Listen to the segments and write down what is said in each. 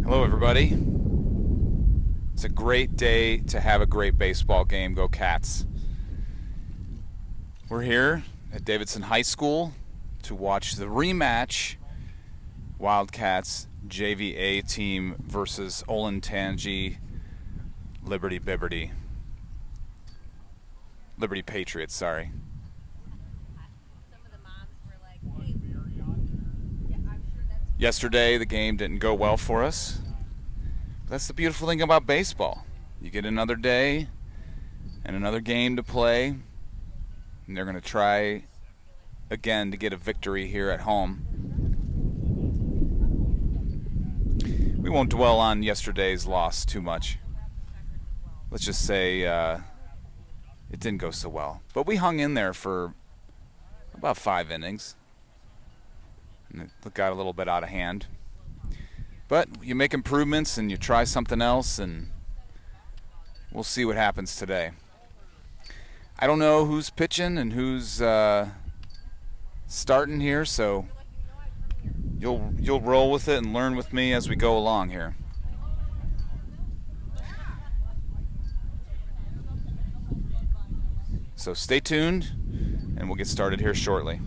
Hello, everybody. It's a great day to have a great baseball game. Go Cats. We're here at Davidson High School to watch the rematch Wildcats JVA team versus Olentangy Liberty Patriots, sorry. Yesterday, the game didn't go well for us. That's the beautiful thing about baseball. You get another day and another game to play, and they're going to try again to get a victory here at home. We won't dwell on yesterday's loss too much. Let's just say it didn't go so well. But we hung in there for about 5 innings. And it got a little bit out of hand. But you make improvements and you try something else, and we'll see what happens today. I don't know who's pitching and who's starting here, so you'll roll with it and learn with me as we go along here. So stay tuned, and we'll get started here shortly.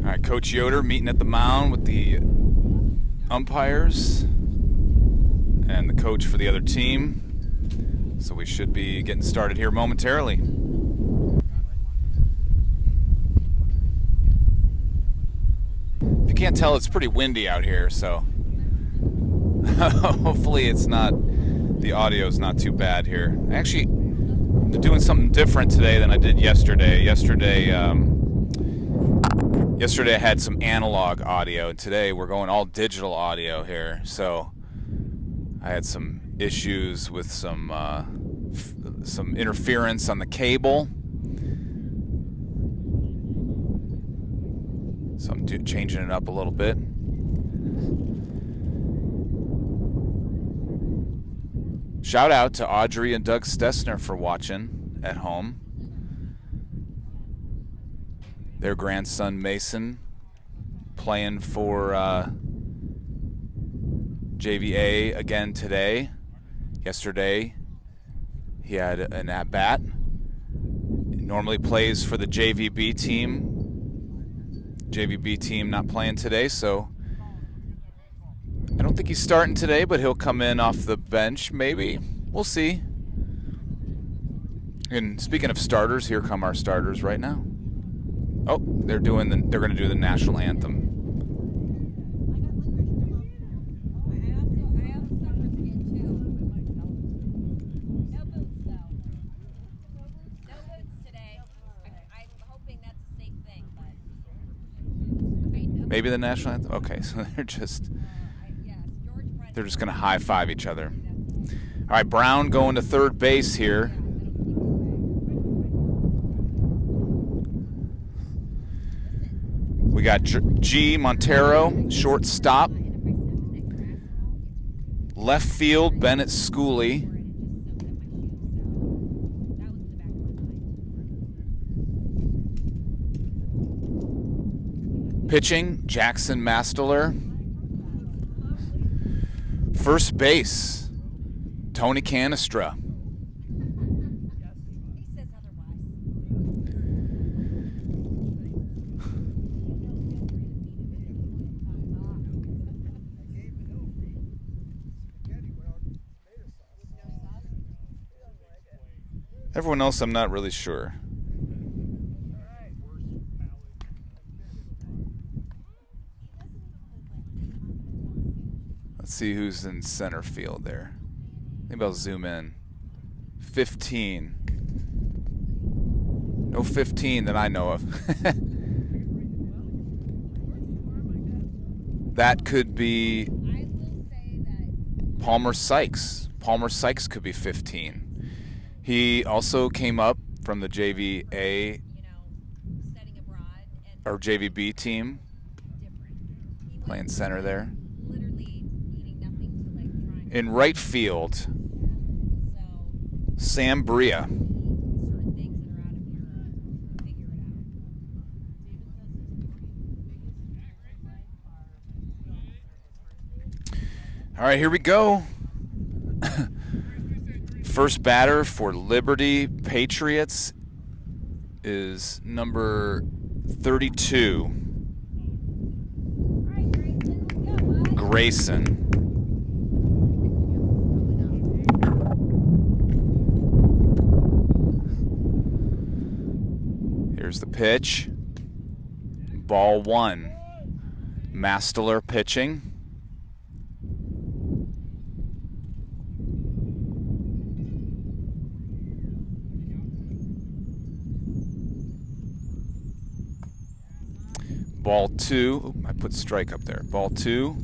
All right, Coach Yoder meeting at the mound with the umpires and the coach for the other team. So we should be getting started here momentarily. If you can't tell, it's pretty windy out here, so hopefully the audio's not too bad here. Actually, I'm doing something different today than I did yesterday. Yesterday I had some analog audio, and today we're going all digital audio here. So I had some issues with some interference on the cable. So I'm changing it up a little bit. Shout out to Audrey and Doug Stessner for watching at home. Their grandson Mason playing for JVA again today. Yesterday he had an at-bat. He normally plays for the JVB team. JVB team not playing today, so I don't think he's starting today, but he'll come in off the bench maybe. We'll see. And speaking of starters, here come our starters right now. Oh, they're going to do the national anthem. Maybe the national anthem? Okay, so they're just going to high-five each other. All right, Brown going to third base here. We got G. Montero, shortstop. Left field, Bennett Schooley. Pitching, Jackson Masteler. First base, Tony Canestra. Everyone else, I'm not really sure. Let's see who's in center field there. Maybe I'll zoom in. 15. No 15 that I know of. That could be Palmer Sykes. Palmer Sykes could be 15. He also came up from the JVA or JVB team, playing center there. In right field, Sam Bria. All right, here we go. First batter for Liberty Patriots is number 32, Grayson. Here's the pitch. Ball one. Masteler pitching. Ball two. I put strike up there. Ball two.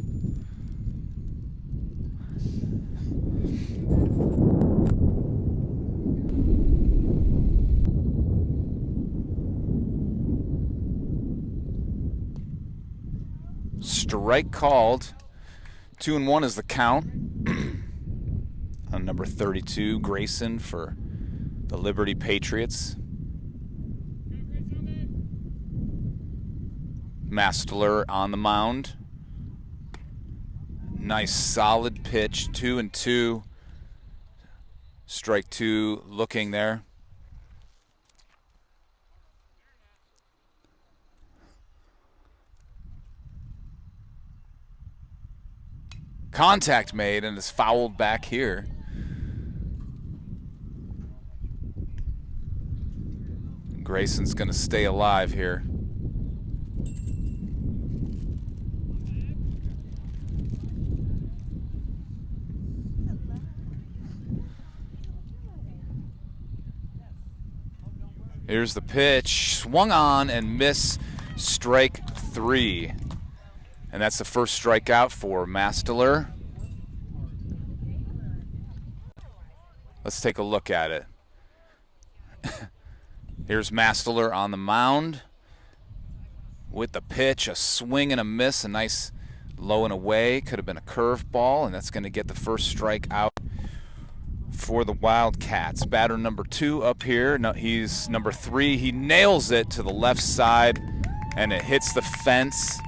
Strike called. 2-1 is the count on number 32, Grayson, for the Liberty Patriots. Masteler on the mound. Nice solid pitch. 2-2. Strike two looking there. Contact made and is fouled back here. Grayson's going to stay alive here. Here's the pitch. Swung on and miss. Strike three. And that's the first strikeout for Masteler. Let's take a look at it. Here's Masteler on the mound with the pitch. A swing and a miss. A nice low and away. Could have been a curveball, and that's going to get the first strikeout for the Wildcats. Batter number two up here. No, he's number 3. He nails it to the left side, and it hits the fence,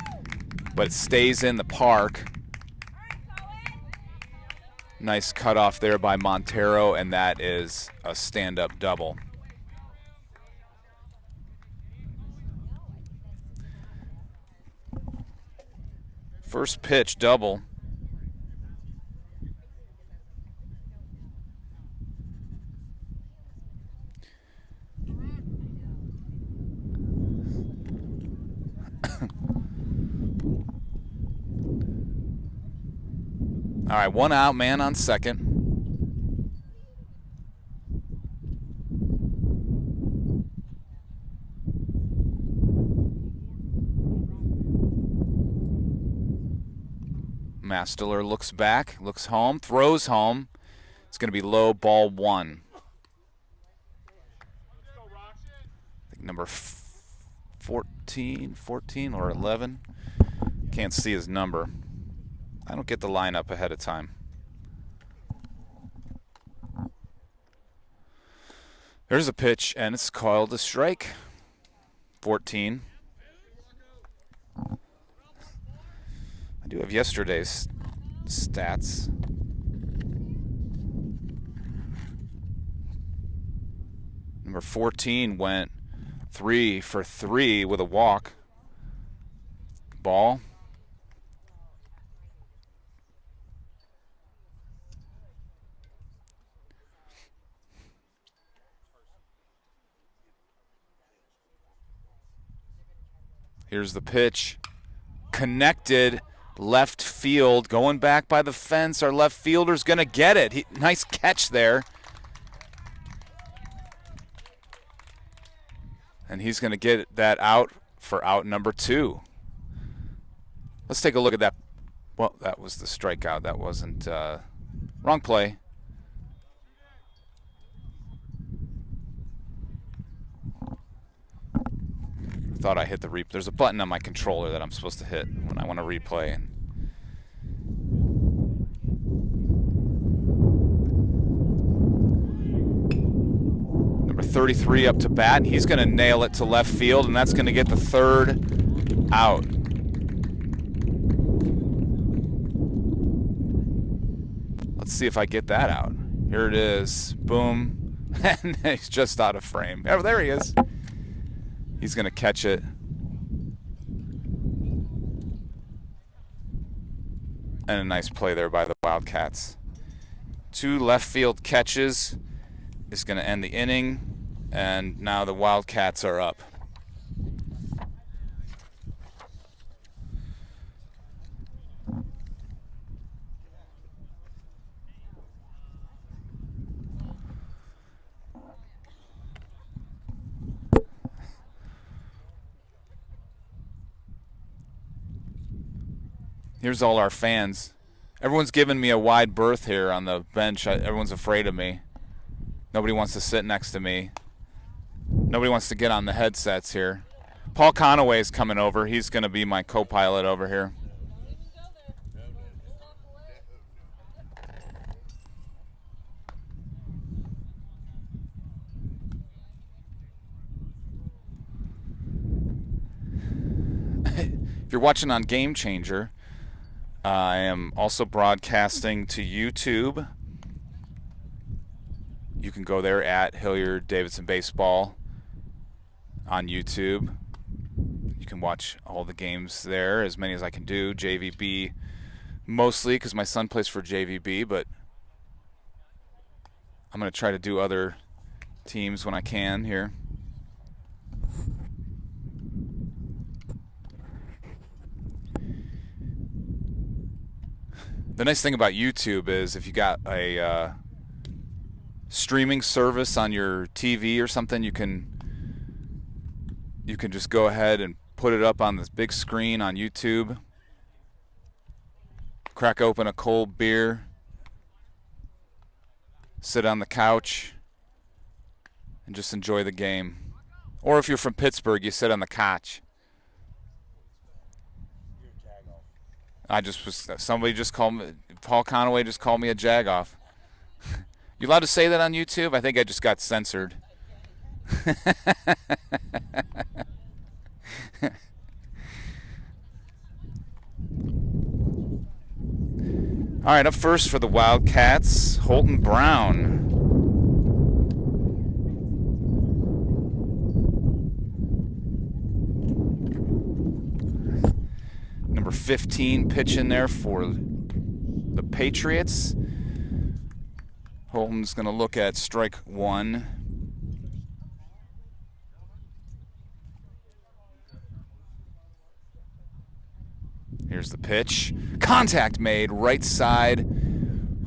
but it stays in the park. Nice cutoff there by Montero, and that is a stand-up double. First pitch double. All right, one out, man on second. Mastler looks back, looks home, throws home. It's going to be low, ball 1. I think number 14 or 11. Can't see his number. I don't get the lineup ahead of time. There's a pitch, and it's called a strike. 14. I do have yesterday's stats. Number 14 went 3 for 3 with a walk. Ball. Here's the pitch. Connected. Left field. Going back by the fence. Our left fielder's going to get it. Nice catch there. And he's going to get that out for out number 2. Let's take a look at that. Well, that was the strikeout. That wasn't wrong play. Thought I hit the replay. There's a button on my controller that I'm supposed to hit when I want to replay. And number 33 up to bat. He's going to nail it to left field, and that's going to get the 3rd out. Let's see if I get that out. Here it is. Boom. And he's just out of frame. Oh, there he is. He's going to catch it. And a nice play there by the Wildcats. 2 left field catches is going to end the inning. And now the Wildcats are up. Here's all our fans. Everyone's giving me a wide berth here on the bench. Everyone's afraid of me. Nobody wants to sit next to me. Nobody wants to get on the headsets here. Paul Conaway's coming over. He's going to be my co-pilot over here. If you're watching on Game Changer, I am also broadcasting to YouTube. You can go there at Hilliard Davidson Baseball on YouTube. You can watch all the games there, as many as I can do. JVB mostly, because my son plays for JVB, but I'm going to try to do other teams when I can here. The nice thing about YouTube is if you got a streaming service on your TV or something, you can just go ahead and put it up on this big screen on YouTube. Crack open a cold beer, sit on the couch, and just enjoy the game. Or if you're from Pittsburgh, you sit on the couch. Somebody just called me, Paul Conaway just called me a jagoff. You allowed to say that on YouTube? I think I just got censored. All right, up first for the Wildcats, Holton Brown. Number 15 pitching there for the Patriots. Holton's going to look at strike 1. Here's the pitch. Contact made, right side.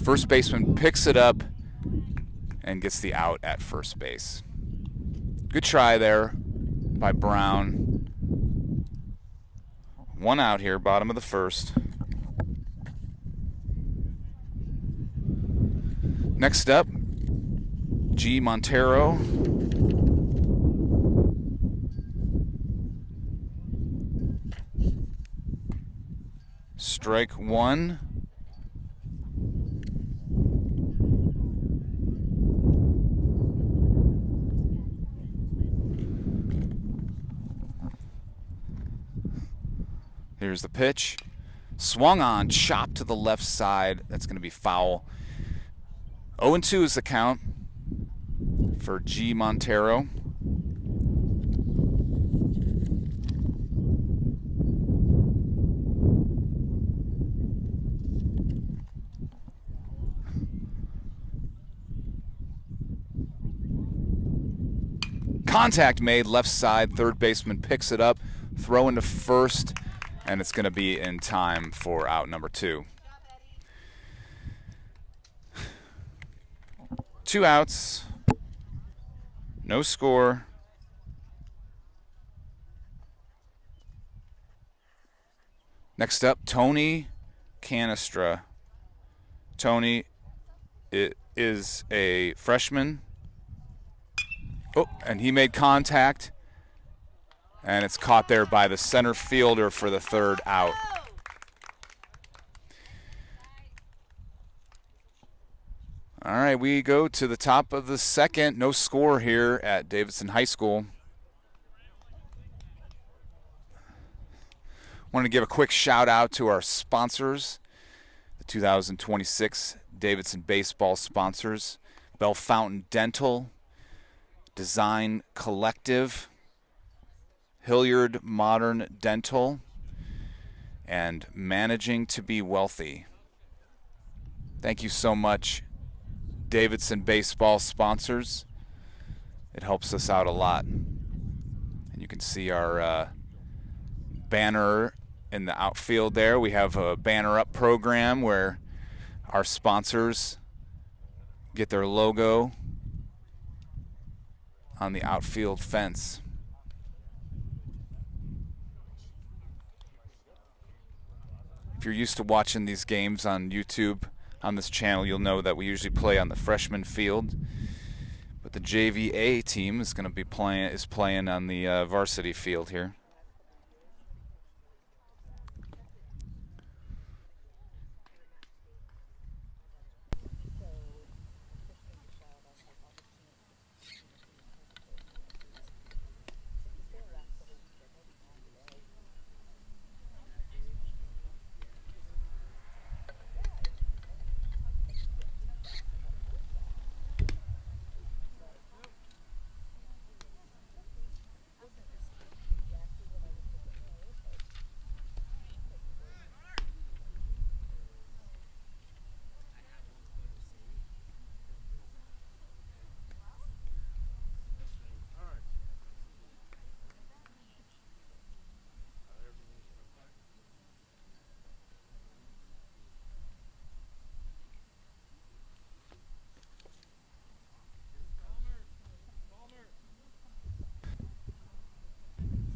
First baseman picks it up and gets the out at first base. Good try there by Brown. 1 out here, bottom of the first. Next up, G. Montero. Strike one. Here's the pitch. Swung on, chopped to the left side. That's going to be foul. 0-2 is the count for G. Montero. Contact made, left side, third baseman picks it up, throw into first, and it's going to be in time for out number 2. 2 outs, no score. Next up, Tony Canestra. Tony is a freshman. Oh, and he made contact, and it's caught there by the center fielder for the third out. All right, we go to the top of the second. No score here at Davidson High School. Wanted to give a quick shout out to our sponsors, the 2026 Davidson baseball sponsors, Bell Fountain Dental, Design Collective, Hilliard Modern Dental, and Managing to Be Wealthy. Thank you so much, Davidson baseball sponsors. It helps us out a lot. And you can see our banner in the outfield there. We have a banner up program where our sponsors get their logo on the outfield fence. If you're used to watching these games on YouTube on this channel, you'll know that we usually play on the freshman field, but the JVA team is going to be playing on the varsity field here.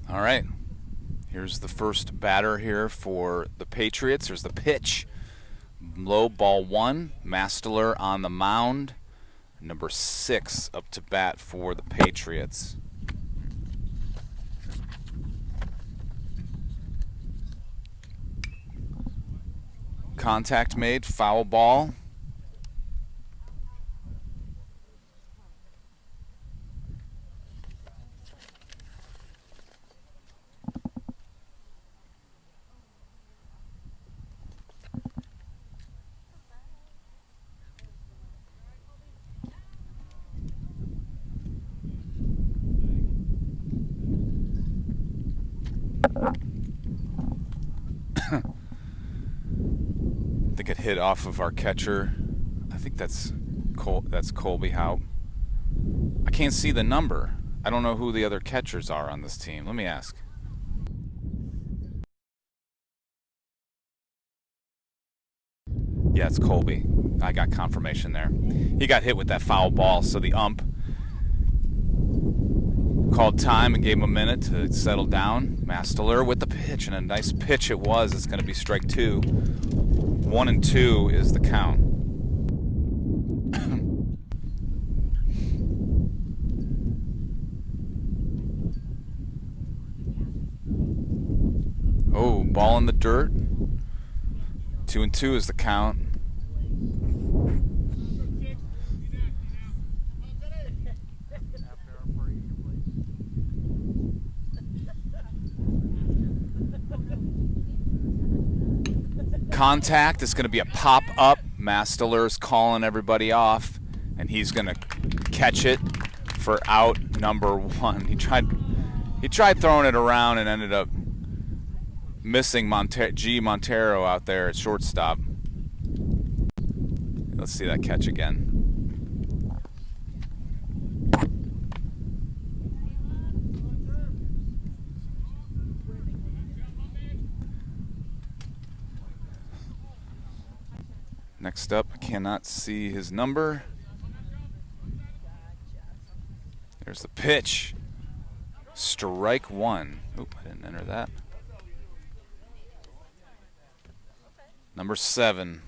All right, here's the first batter here for the Patriots. There's the pitch. Low, ball 1. Mastler on the mound. Number 6 up to bat for the Patriots. Contact made, foul ball. I think it hit off of our catcher. I think that's Colby Houp. I can't see the number. I don't know who the other catchers are on this team. Let me ask. Yeah, it's Colby. I got confirmation there. He got hit with that foul ball, so the ump called time and gave him a minute to settle down. Mastler with the pitch, and a nice pitch it was. It's going to be strike 2. 1-2 is the count. Ball in the dirt. 2-2 is the count. Contact is going to be a pop-up. Mastelur's calling everybody off, and he's going to catch it for out number 1. He tried throwing it around and ended up missing Montero out there at shortstop. Let's see that catch again. Next up, I cannot see his number. There's the pitch. Strike 1. Oop, I didn't enter that. Number 7.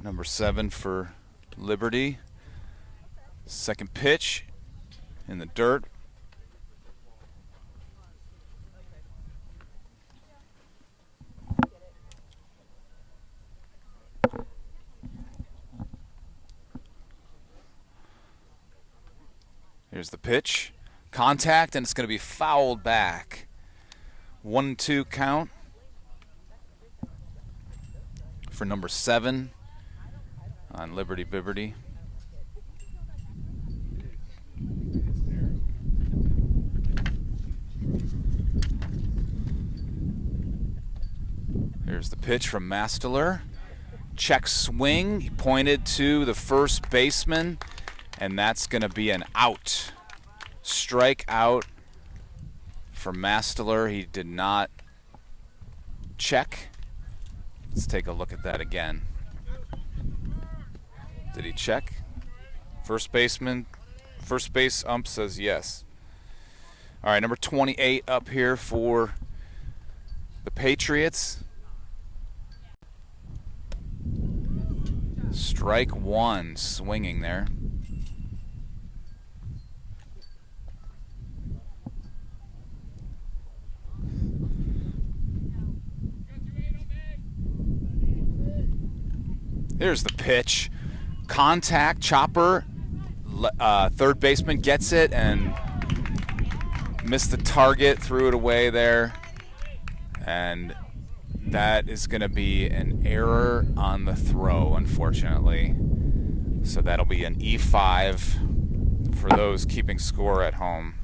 Number 7 for Liberty. Second pitch in the dirt. Here's the pitch. Contact, and it's going to be fouled back. 1-2 count for number 7 on Liberty Bibberty. Here's the pitch from Mastelur. Check swing. He pointed to the first baseman, and that's going to be an out. Strike out for Mastelur. He did not check. Let's take a look at that again. Did he check? First baseman, first base ump says yes. All right, number 28 up here for the Patriots. Strike 1, swinging there. Here's the pitch. Contact, chopper. Third baseman gets it and missed the target, threw it away there. And that is going to be an error on the throw, unfortunately. So that'll be an E5 for those keeping score at home.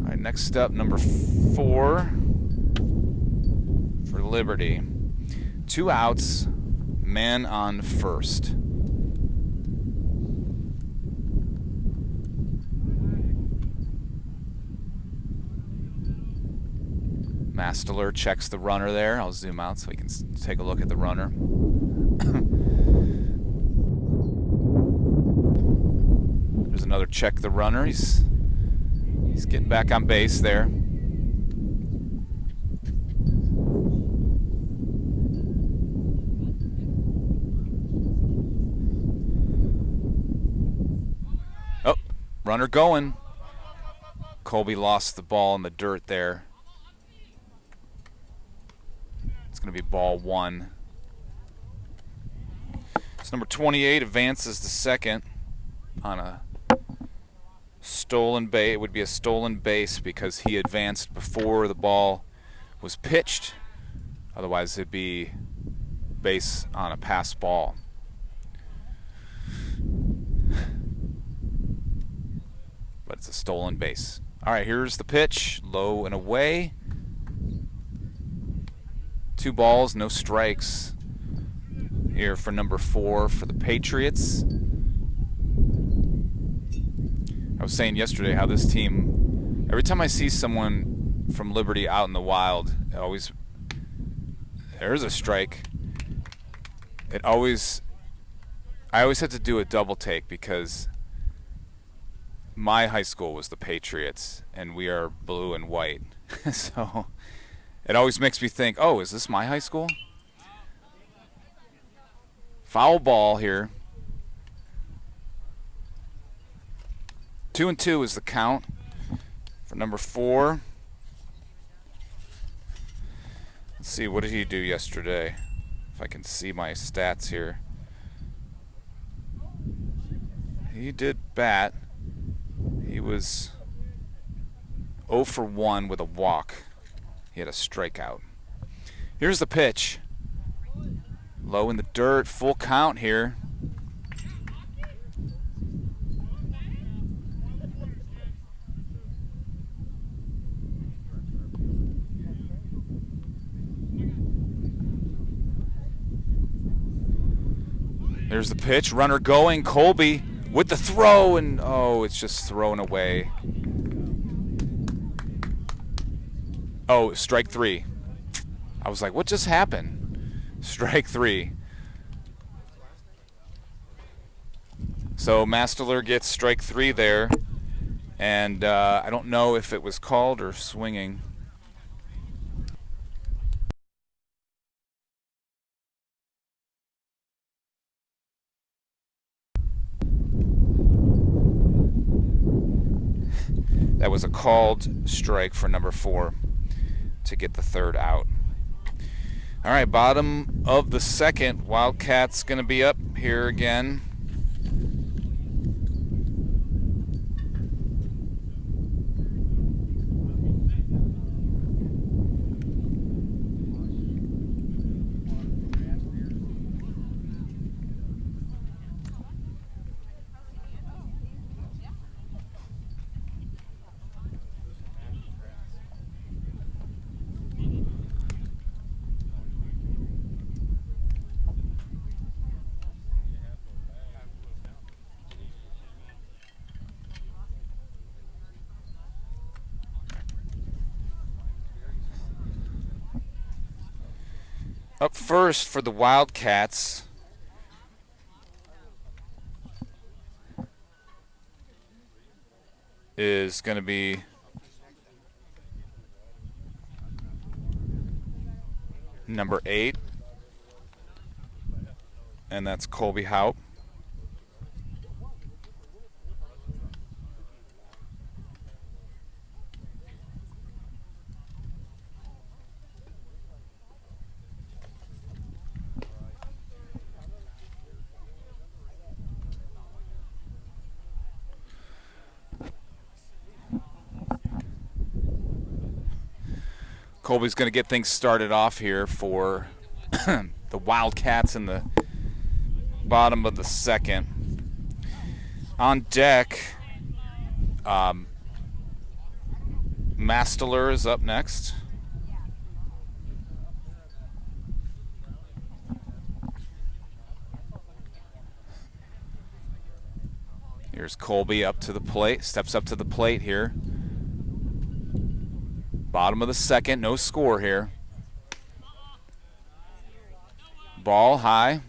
All right, next up, number 4 for Liberty. 2 outs, man on first. Mastelur checks the runner there. I'll zoom out so we can take a look at the runner. There's another check the runner. He's getting back on base there. Oh, runner going. Colby lost the ball in the dirt there. It's going to be ball 1. So number 28 advances to second on a stolen base. It would be a stolen base because he advanced before the ball was pitched. Otherwise, it'd be base on a pass ball. But it's a stolen base. All right, here's the pitch. Low and away. 2 balls, no strikes here for number 4 for the Patriots. I was saying yesterday how this team, every time I see someone from Liberty out in the wild, there's a strike. I always had to do a double take because my high school was the Patriots and we are blue and white. So it always makes me think, oh, is this my high school? Foul ball here. 2-2 is the count for number 4. Let's see, what did he do yesterday? If I can see my stats here. He did bat. He was 0 for 1 with a walk. He had a strikeout. Here's the pitch. Low in the dirt, full count here. There's the pitch, runner going, Colby with the throw, and oh, it's just thrown away. Oh, strike 3. I was like, what just happened? Strike 3. So Mastler gets strike 3 there, and I don't know if it was called or swinging. That was a called strike for number 4 to get the 3rd out. All right, bottom of the 2nd. Wildcats going to be up here again. Up first for the Wildcats is going to be number 8, and that's Colby Haupt. Colby's going to get things started off here for the Wildcats in the bottom of the 2nd. On deck, Mastler is up next. Here's Colby up to the plate, steps up to the plate here. Bottom of the 2nd, no score here. Ball high.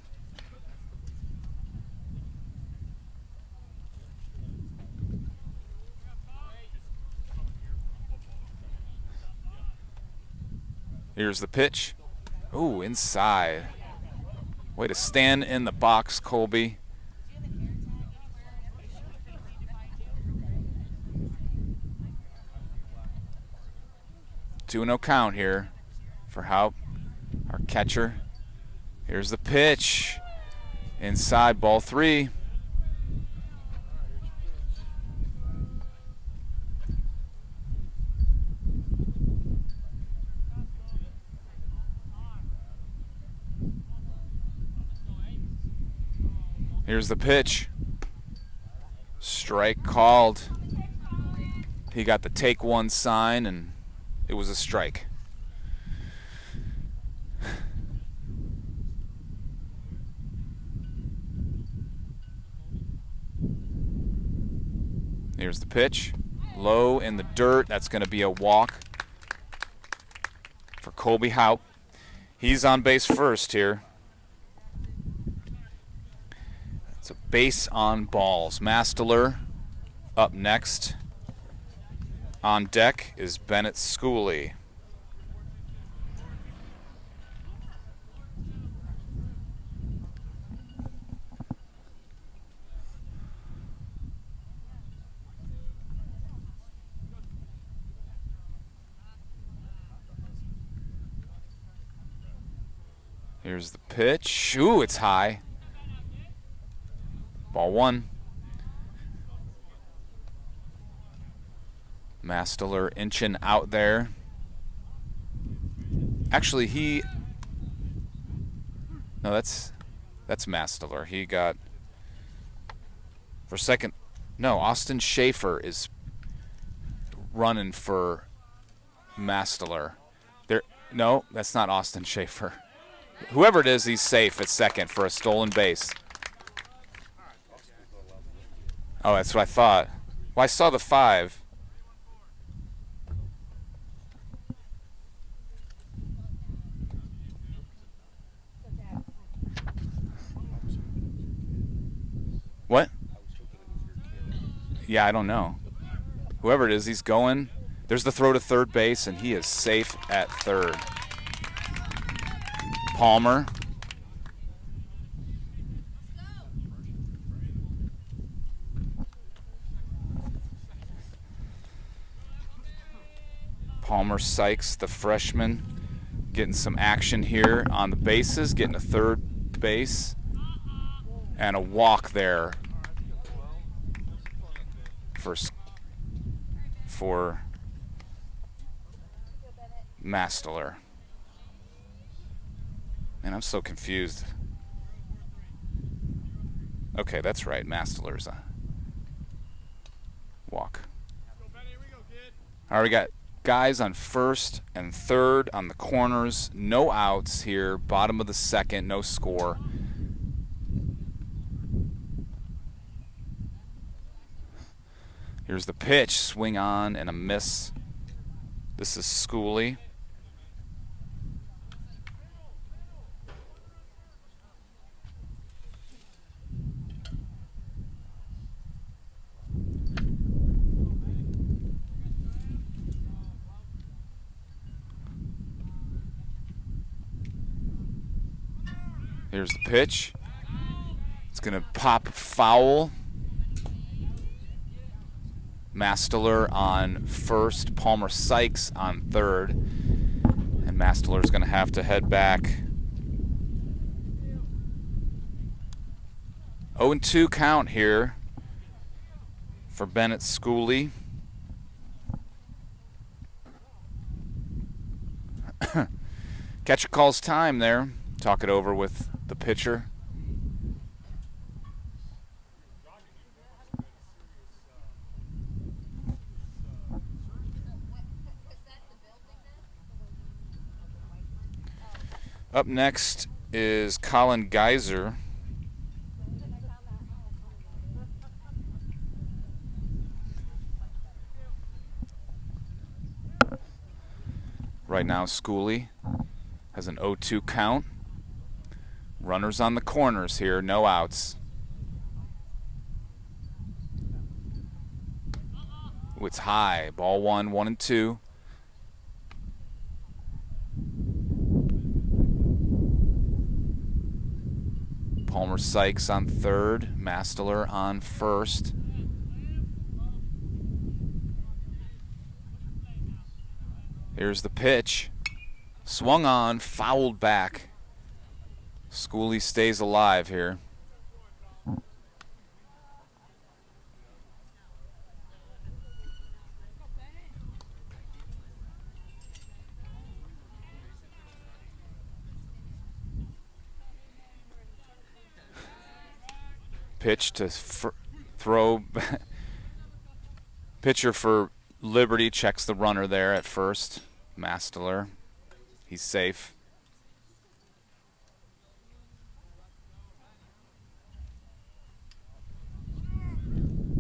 Here's the pitch. Ooh, inside. Way to stand in the box, Colby. Two no count here for Haupt, our catcher. Here's the pitch. Inside, ball 3. Here's the pitch. Strike called. He got the take 1 sign, and it was a strike. Here's the pitch. Low in the dirt. That's going to be a walk for Colby Haupt. He's on base first here. It's a base on balls. Mastler up next. On deck is Bennett Schooley. Here's the pitch. Ooh, it's high. Ball 1. Mastler inching out there. Actually, no, that's Mastler. He got for second. No, Austin Schaefer is running for Mastler. No, that's not Austin Schaefer. Whoever it is, he's safe at second for a stolen base. Oh, that's what I thought. Well, I saw the 5. What? Yeah, I don't know. Whoever it is, he's going. There's the throw to third base, and he is safe at third. Palmer. Palmer Sykes, the freshman, getting some action here on the bases, getting a third base, and a walk there for Mastler. Man, I'm so confused. Okay, that's right. Mastler's a walk. All right, we got guys on first and third on the corners. No outs here. Bottom of the second. No score. Here's the pitch. Swing on and a miss. This is Schooley. Here's the pitch. It's going to pop foul. Mastler on first, Palmer Sykes on third. And Mastler's going to have to head back. 0-2 count here for Bennett Schooley. Catcher calls time there. Talk it over with the pitcher. Up next is Colin Geyser. Right now, Schooley has an 0-2 count. Runners on the corners here, no outs. Ooh, it's high. Ball 1, 1-2. Palmer Sykes on third, Mastler on first. Here's the pitch. Swung on, fouled back. Schooley stays alive here. Pitch to throw. Pitcher for Liberty checks the runner there at first. Mastler. He's safe.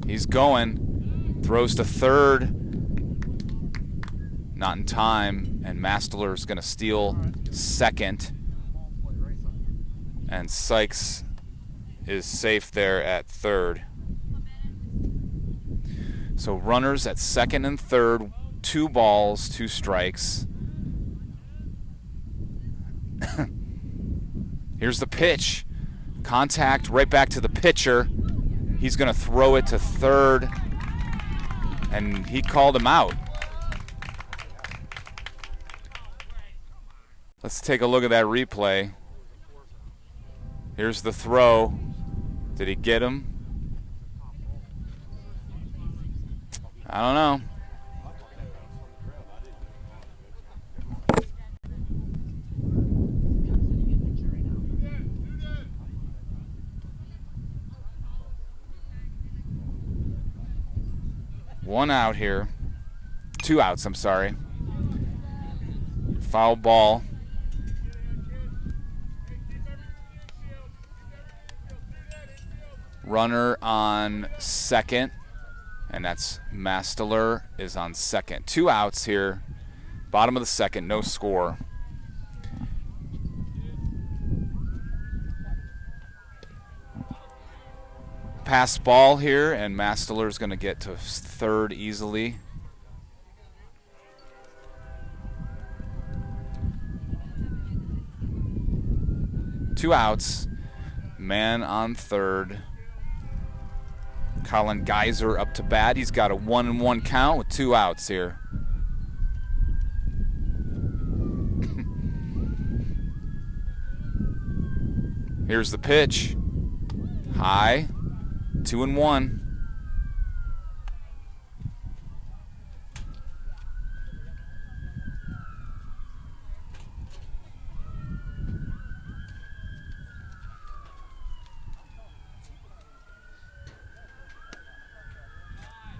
He's going. Throws to third. Not in time. And Mastler's going to steal second. And Sykes is safe there at third. So runners at second and third. 2 balls, 2 strikes. Here's the pitch. Contact right back to the pitcher. He's going to throw it to third, and he called him out. Let's take a look at that replay. Here's the throw. Did he get him? I don't know. One out here. 2 outs, I'm sorry. Foul ball. Runner on second, and that's Masteler is on second. 2 outs here. Bottom of the second, no score. Pass ball here, and Masteler's going to get to third easily. Two outs. Man on third. Colin Geyser up to bat. He's got a 1-1 count with 2 outs here. Here's the pitch. High. 2-1.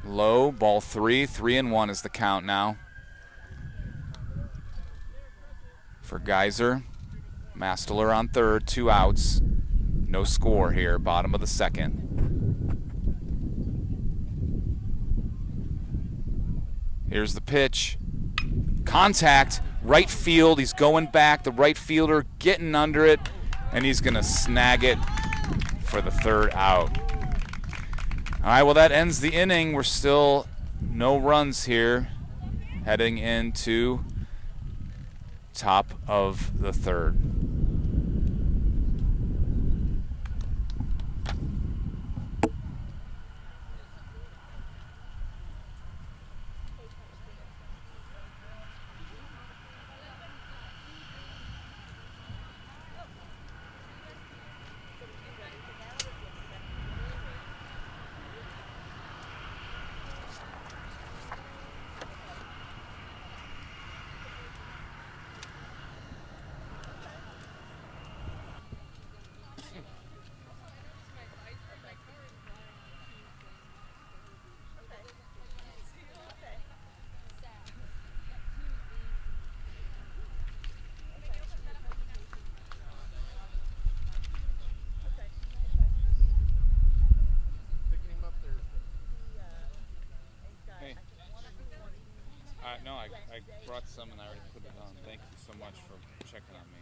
Low, ball 3. 3-1 is the count now for Geyser. Masteler on third, 2 outs. No score here, bottom of the second. Here's the pitch. Contact, right field. He's going back. The right fielder getting under it, and he's going to snag it for the 3rd out. All right, well, that ends the inning. We're still no runs here heading into top of the 3rd. No, I brought some and I already put it on. Thank you so much for checking on me.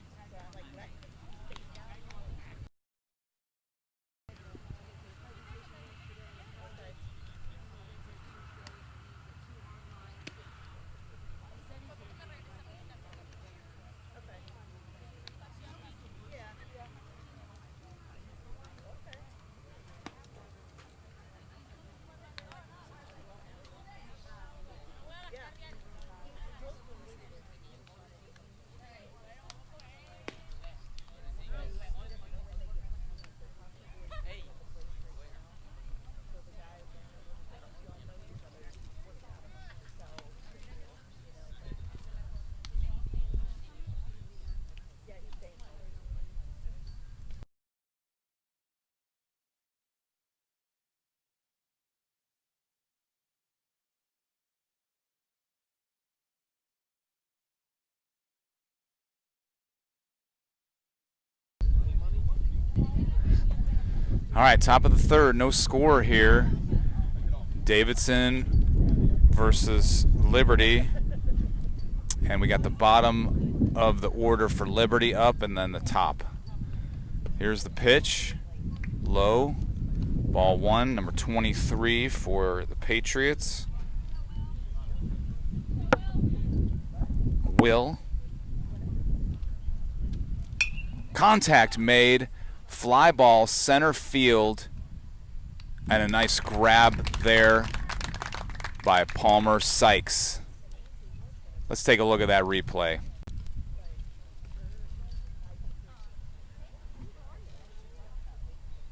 All right, top of the 3rd, no score here. Davidson versus Liberty. And we got the bottom of the order for Liberty up and then the top. Here's the pitch. Low. Ball 1, number 23 for the Patriots. Will. Contact made. Fly ball, center field, and a nice grab there by Palmer Sykes. Let's take a look at that replay.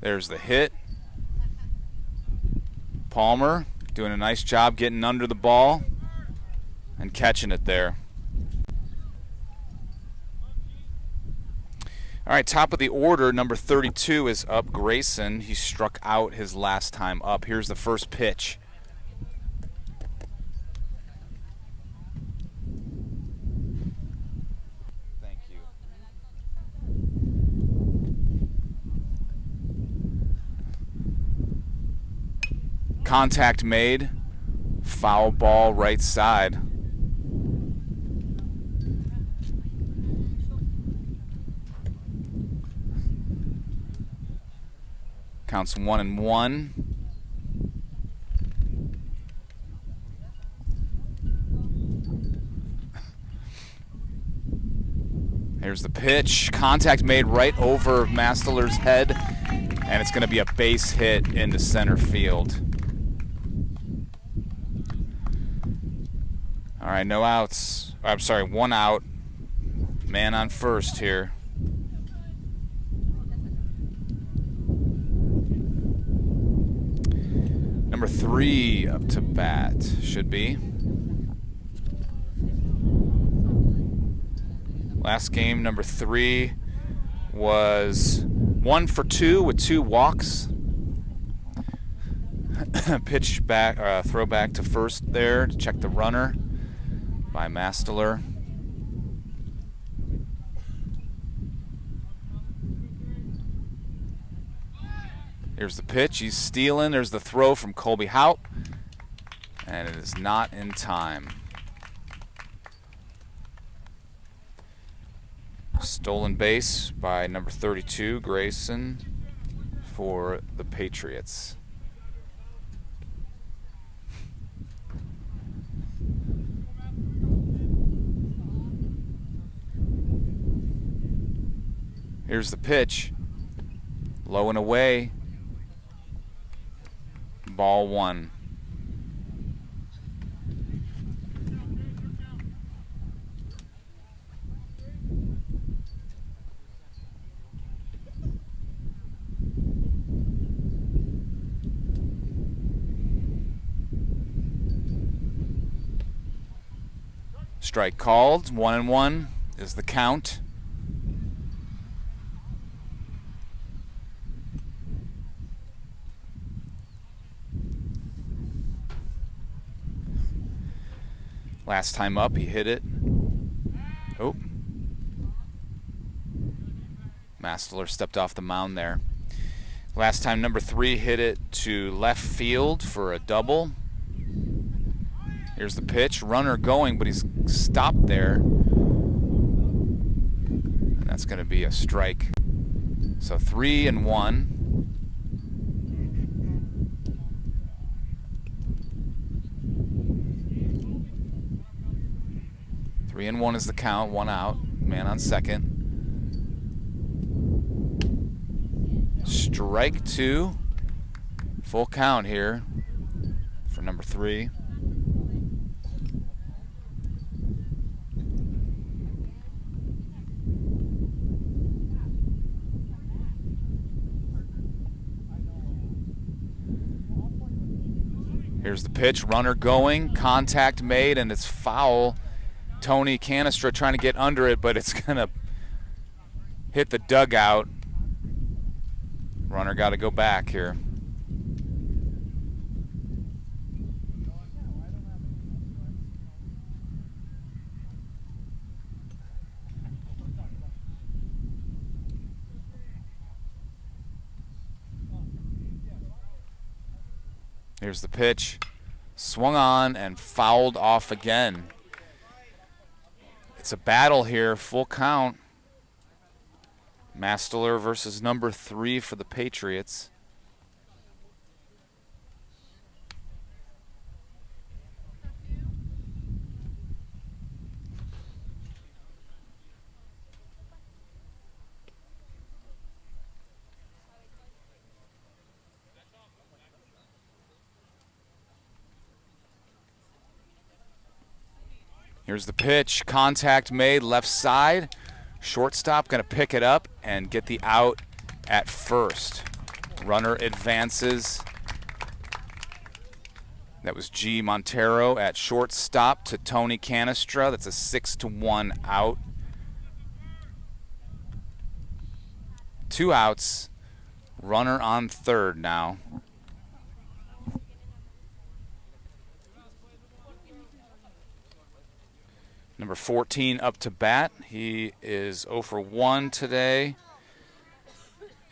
There's the hit. Palmer doing a nice job getting under the ball and catching it there. All right, top of the order, number 32 is up, Grayson. He struck out his last time up. Here's the first pitch. Thank you. Contact made. Foul ball right side. Counts 1-1. Here's the pitch. Contact made right over Mastler's head, and it's going to be a base hit into center field. All right, no outs. I'm sorry, 1 out. Man on first here. Number 3 up to bat, should be. Last game, number 3 was 1 for 2 with 2 walks. Pitch back, throw back to first there to check the runner by Mastler. Here's the pitch. He's stealing. There's the throw from Colby Haupt. And it is not in time. Stolen base by number 32, Grayson, for the Patriots. Here's the pitch. Low and away. Ball 1. Strike called. 1-1 is the count. Last time up, he hit it. Oh. Mastler stepped off the mound there. Last time, number 3 hit it to left field for a double. Here's the pitch. Runner going, but he's stopped there. And that's going to be a strike. So 3-1. 3-1 is the count, 1 out, man on second. Strike 2, full count here for number 3. Here's the pitch, runner going, contact made, and it's foul. Tony Canestra trying to get under it, but it's going to hit the dugout. Runner got to go back here. Here's the pitch. Swung on and fouled off again. It's a battle here, full count. Mastler versus number 3 for the Patriots. Here's the pitch, contact made, left side. Shortstop going to pick it up and get the out at first. Runner advances. That was G. Montero at shortstop to Tony Canestra. That's a 6-1 out. 2 outs. Runner on third now. Number 14 up to bat. He is 0 for 1 today.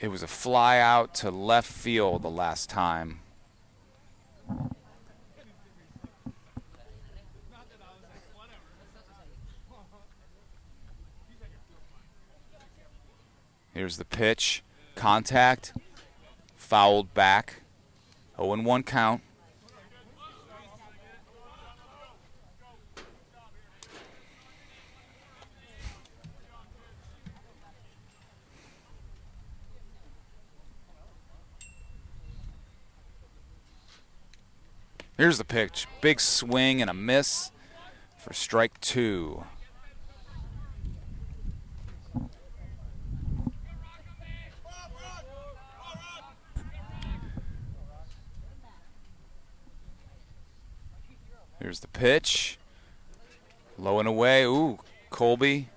It was a fly out to left field the last time. Here's the pitch. Contact. Fouled back. 0-1 count. Here's the pitch. Big swing and a miss for strike 2. Here's the pitch. Low and away. Ooh, Colby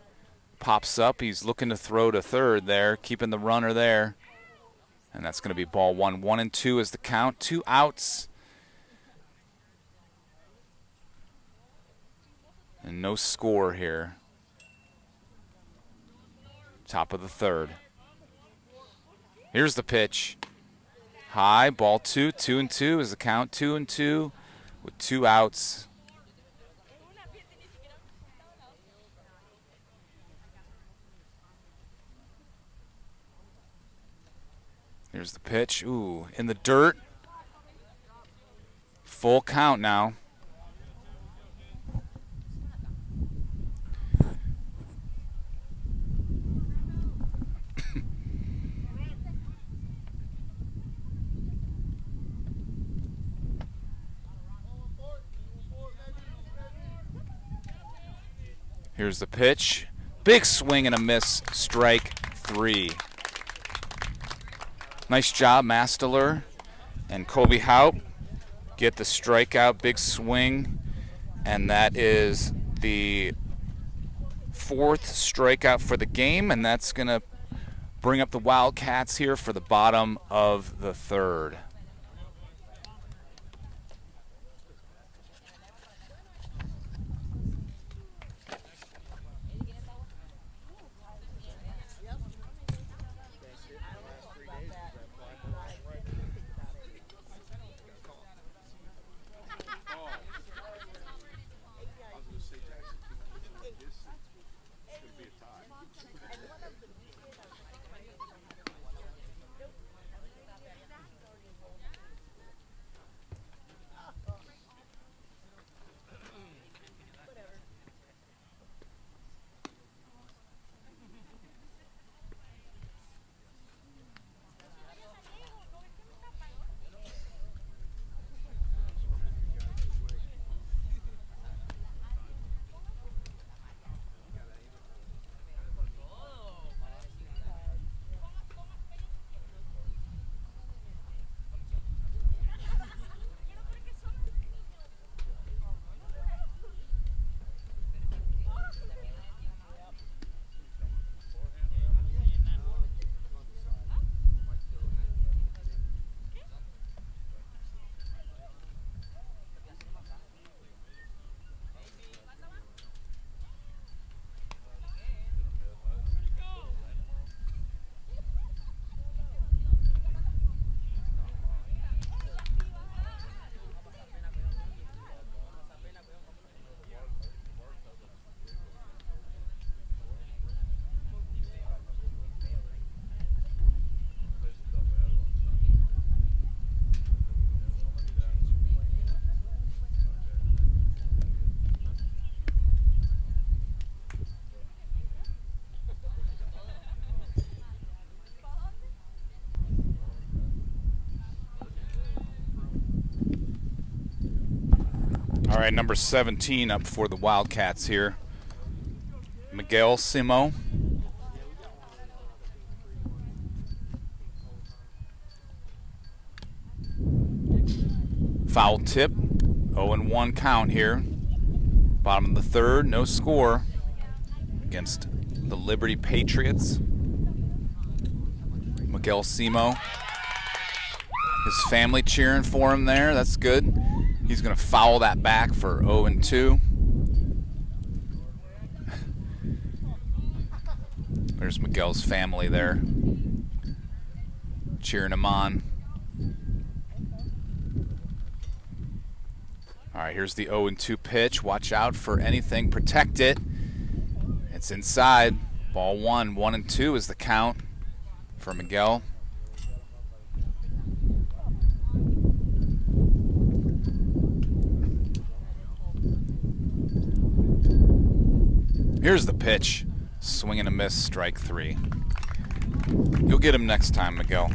pops up. He's looking to throw to third there, keeping the runner there. And that's going to be ball 1. 1-2 is the count. 2 outs. And no score here. Top of the third. Here's the pitch. High, ball 2. 2-2 is the count. 2-2 with 2 outs. Here's the pitch. Ooh, in the dirt. Full count now. Here's the pitch. Big swing and a miss. Strike 3. Nice job, Masteler and Colby Haupt. Get the strikeout. Big swing. And that is the 4th strikeout for the game. And that's going to bring up the Wildcats here for the bottom of the third. All right, number 17 up for the Wildcats here. Miguel Simo. Foul tip, 0-1 count here. Bottom of the third, no score against the Liberty Patriots. Miguel Simo, his family cheering for him there, that's good. He's gonna foul that back for 0-2. There's Miguel's family there, cheering him on. All right, here's the 0-2 pitch. Watch out for anything, protect it. It's inside, ball one. 1-2 is the count for Miguel. Here's the pitch. Swing and a miss, strike three. You'll get him next time, Miguel.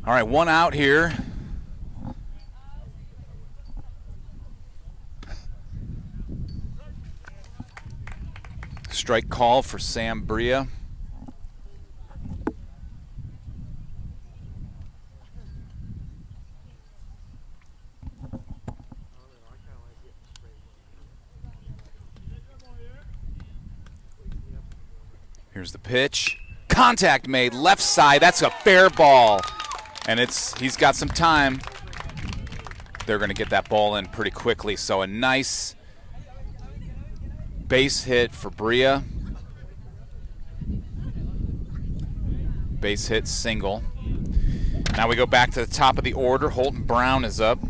All right, one out here. Strike call for Sam Bria. Here's the pitch. Contact made, left side. That's a fair ball. And he's got some time. They're going to get that ball in pretty quickly. So a nice base hit for Bria. Base hit, single. Now we go back to the top of the order. Holton Brown is up.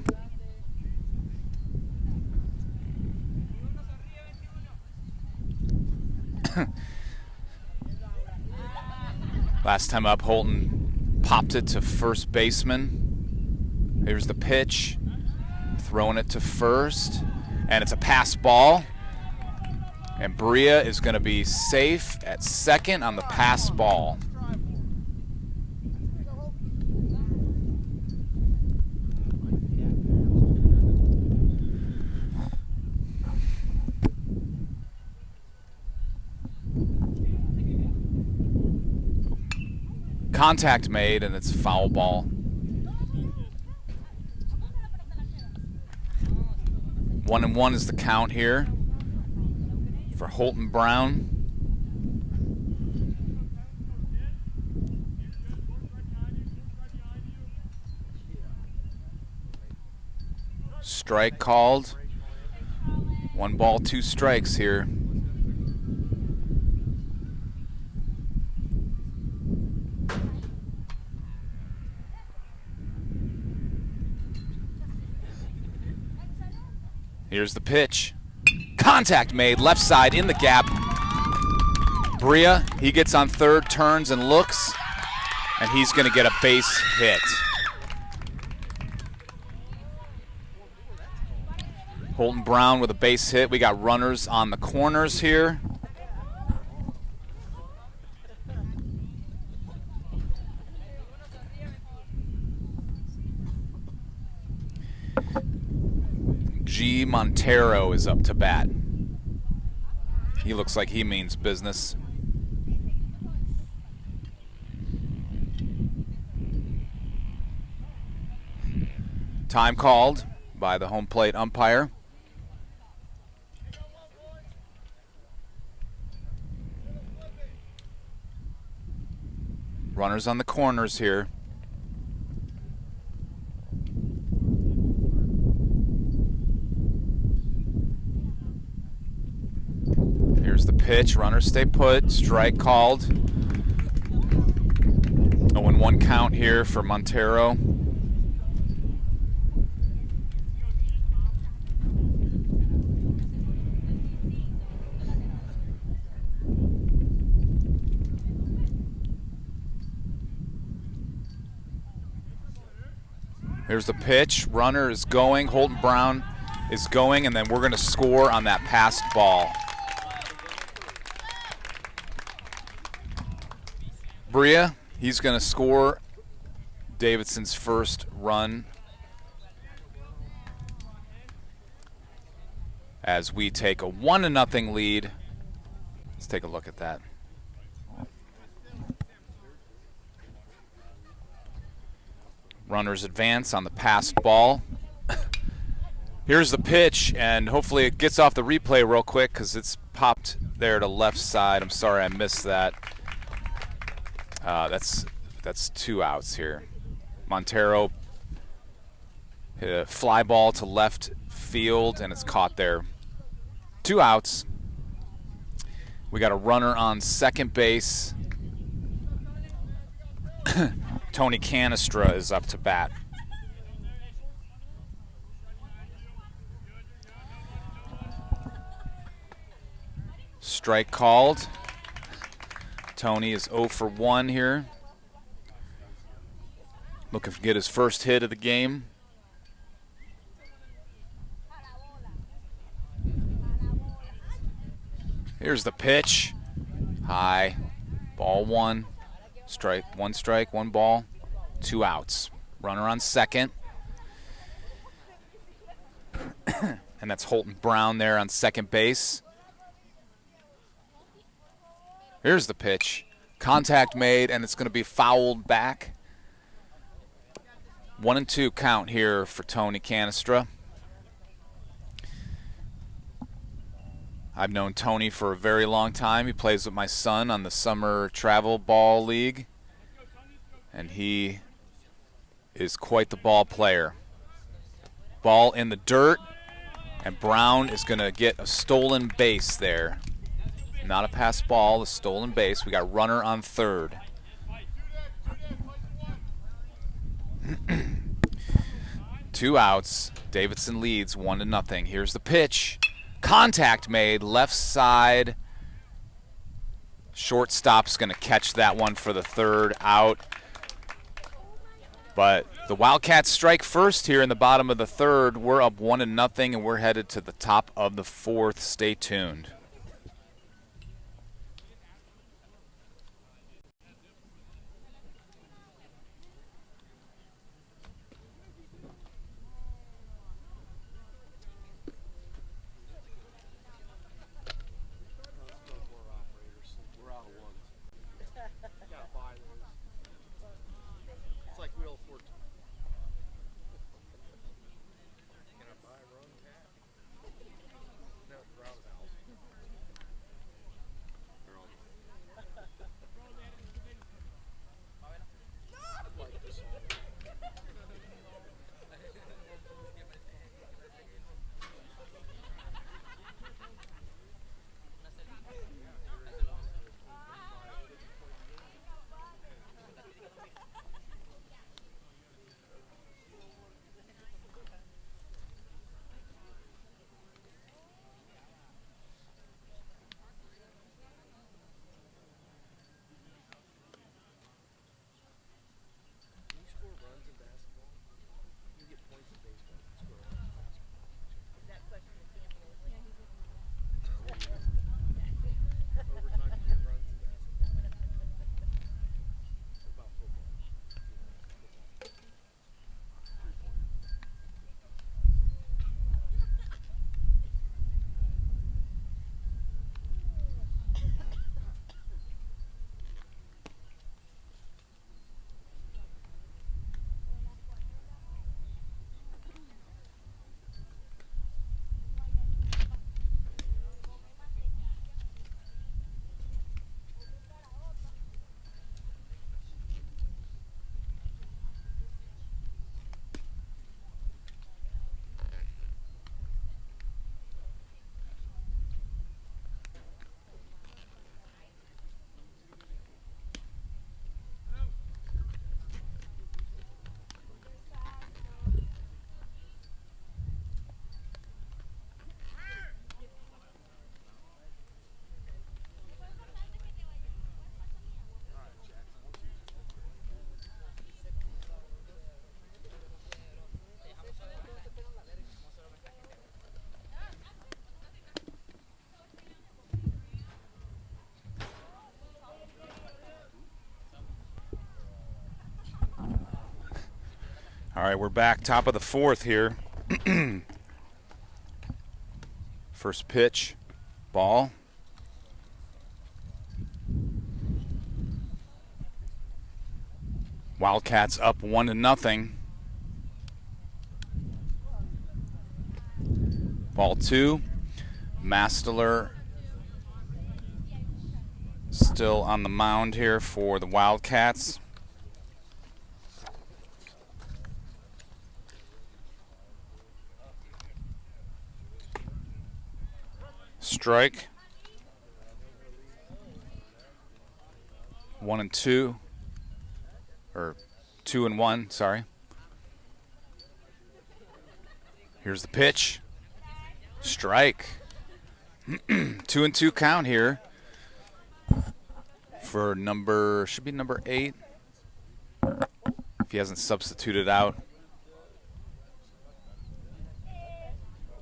Last time up, Holton popped it to first baseman. Here's the pitch. Throwing it to first. And it's a pass ball. And Bria is going to be safe at second on the pass ball. Contact made, and it's foul ball. 1-1 is the count here for Holton Brown. Strike called. 1 ball, 2 strikes here. Here's the pitch. Contact made, left side in the gap. Bria, he gets on third, turns and looks, and he's going to get a base hit. Holton Brown with a base hit. We got runners on the corners here. G. Montero is up to bat. He looks like he means business. Time called by the home plate umpire. Runners on the corners here. Here's the pitch. Runners stay put. Strike called. 0-1 count here for Montero. Here's the pitch. Runner is going. Holton Brown is going, and then we're going to score on that passed ball. Bria, he's going to score Davidson's first run as we take a 1-0 lead. Let's take a look at that. Runners advance on the passed ball. Here's the pitch, and hopefully it gets off the replay real quick because it's popped there to left side. I'm sorry I missed that. That's 2 outs here. Montero hit a fly ball to left field, and it's caught there. 2 outs. We got a runner on second base. Tony Canestra is up to bat. Strike called. Tony is 0 for 1 here. Looking to get his first hit of the game. Here's the pitch. High. Ball 1. Strike, 1 strike, 1 ball, 2 outs. Runner on second. And that's Holton Brown there on second base. Here's the pitch. Contact made, and it's going to be fouled back. 1-2 count here for Tony Canestra. I've known Tony for a very long time. He plays with my son on the Summer Travel Ball League, and he is quite the ball player. Ball in the dirt, and Brown is going to get a stolen base there. Not a pass ball, a stolen base. We got runner on third. Two outs. Davidson leads 1-0. Here's the pitch. Contact made, left side. Shortstop's going to catch that one for the third out. But the Wildcats strike first here in the bottom of the third. We're up 1-0, and we're headed to the top of the fourth. Stay tuned. right, we're back, top of the fourth here. First pitch, ball. Wildcats up 1-0. Ball 2. Mastler still on the mound here for the Wildcats. Strike. 1-2. Or 2-1, sorry. Here's the pitch. Strike. 2-2 count here for should be number 8. If he hasn't substituted out.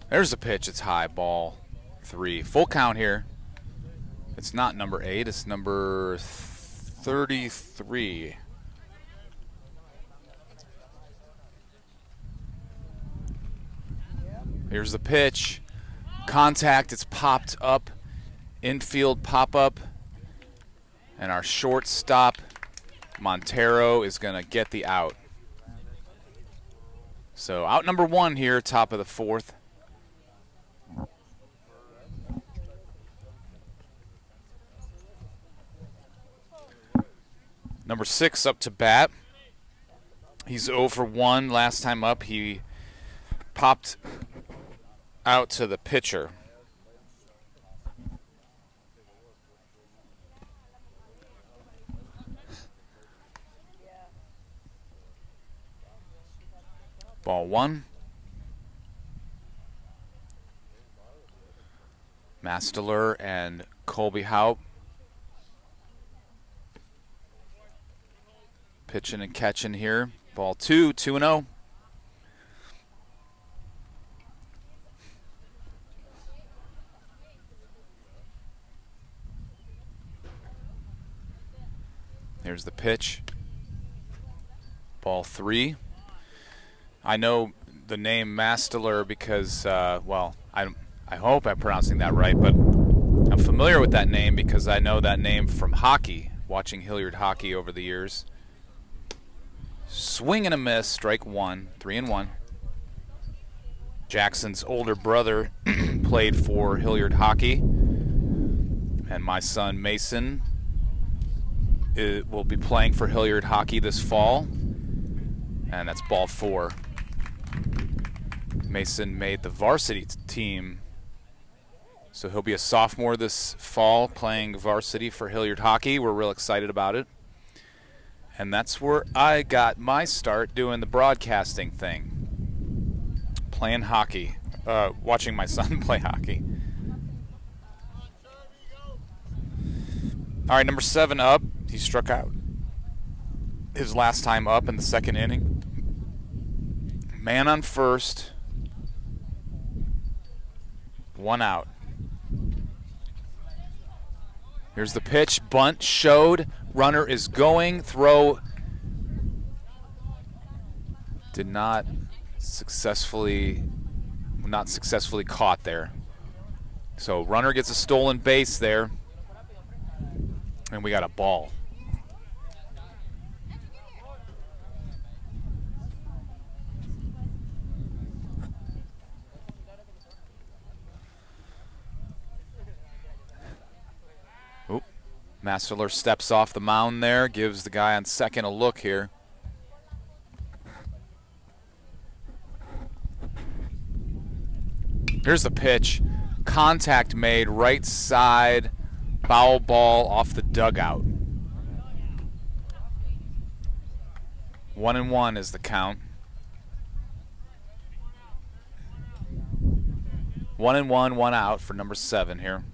There's the pitch. It's high, ball 3. Full count here. It's not number 8. It's number 33. Here's the pitch. Contact. It's popped up. Infield pop-up. And our shortstop, Montero, is going to get the out. So out number 1 here, top of the fourth. Number 6 up to bat. He's 0 for 1 last time up. He popped out to the pitcher. Ball 1. Mastler and Colby Haupt pitching and catching here. Ball 2, 2-0. Here's the pitch. Ball 3. I know the name Mastler because, well, I hope I'm pronouncing that right, but I'm familiar with that name because I know that name from hockey, watching Hilliard hockey over the years. Swing and a miss, strike 1, 3-1. Jackson's older brother played for Hilliard hockey, and my son Mason will be playing for Hilliard hockey this fall, and that's ball 4. Mason made the varsity team, so he'll be a sophomore this fall playing varsity for Hilliard hockey. We're real excited about it. And that's where I got my start doing the broadcasting thing, playing hockey, watching my son play hockey. All right, number 7 up. He struck out his last time up in the second inning. Man on first. 1 out. Here's the pitch. Bunt showed. Runner is going. Throw did not successfully caught there. So runner gets a stolen base there. And we got a ball. Oop. Mastler steps off the mound there, gives the guy on second a look here. Here's the pitch. Contact made, right side, foul ball off the dugout. 1-1 is the count. 1-1, 1 out for number 7 here.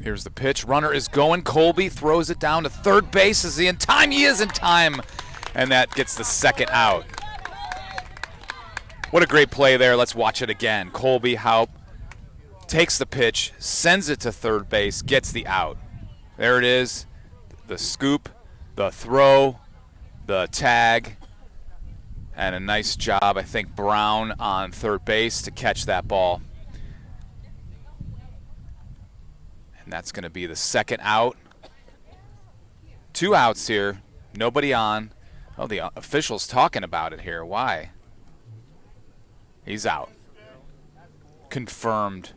Here's the pitch. Runner is going. Colby throws it down to third base. Is he in time? He is in time. And that gets the second out. What a great play there. Let's watch it again. Colby Haupt takes the pitch, sends it to third base, gets the out. There it is, the scoop, the throw, the tag, and a nice job, I think, Brown on third base to catch that ball. And that's going to be the second out. 2 outs here, nobody on. Oh, the official's talking about it here. Why? He's out. Confirmed.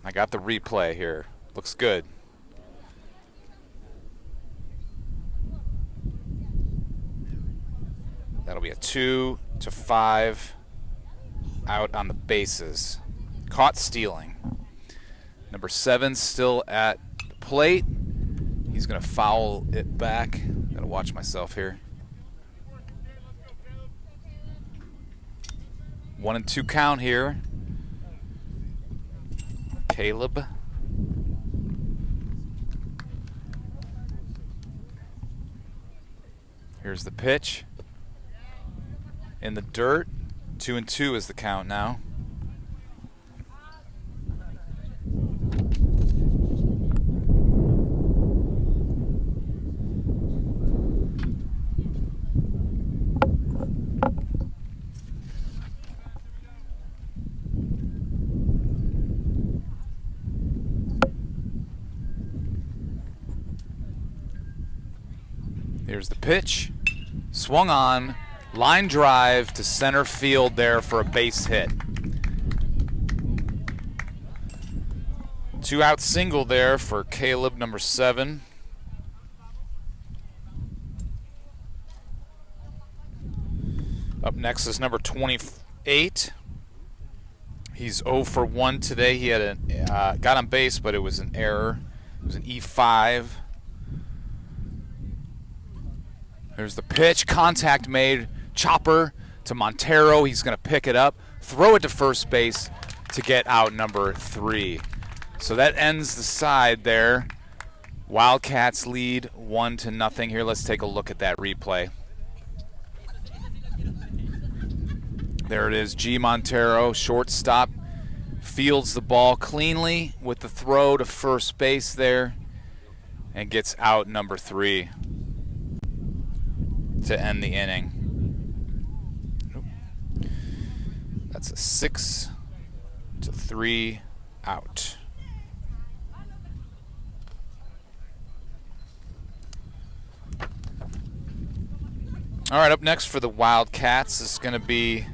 I got the replay here. Looks good. That'll be a 2-5 out on the bases. Caught stealing. Number 7 still at the plate. He's going to foul it back. Got to watch myself here. 1-2 count here. Caleb. Here's the pitch. In the dirt. 2-2 is the count now. Here's the pitch. Swung on. Line drive to center field there for a base hit. 2-out single there for Caleb, number 7. Up next is number 28. He's 0 for 1 today. He had a got on base, but it was an error. It was an E5. There's the pitch. Contact made. Chopper to Montero. He's going to pick it up, throw it to first base to get out number 3. So that ends the side there. Wildcats lead 1-0 here. Let's take a look at that replay. There it is. G. Montero, shortstop, fields the ball cleanly with the throw to first base there and gets out number 3 to end the inning. That's a 6-3 out. All right, up next for the Wildcats is going to be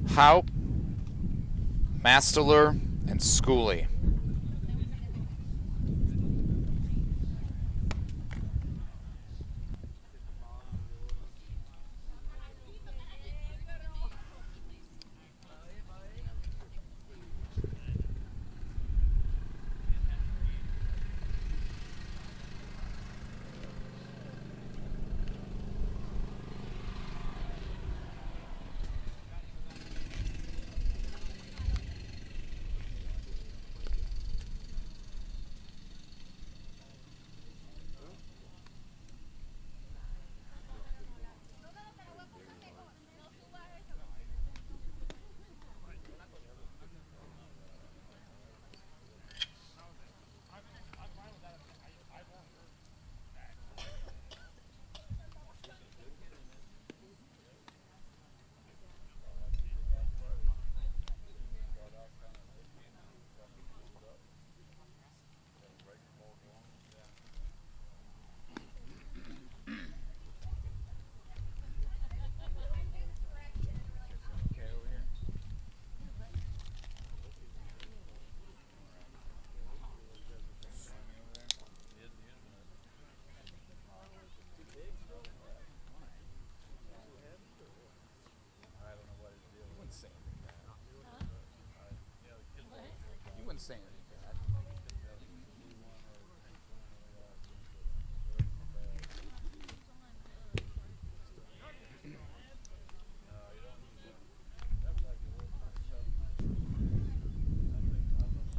Haupt, Masteler, and Schooley.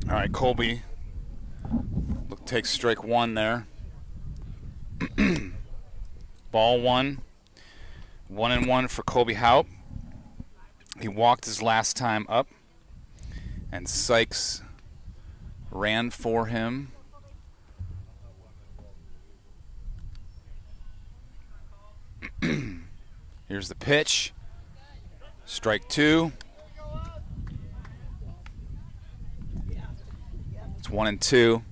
All right, Colby takes strike 1 there. Ball one. 1-1 for Colby Haupt. He walked his last time up, and Sykes ran for him. Here's the pitch. Strike two. It's 1-2.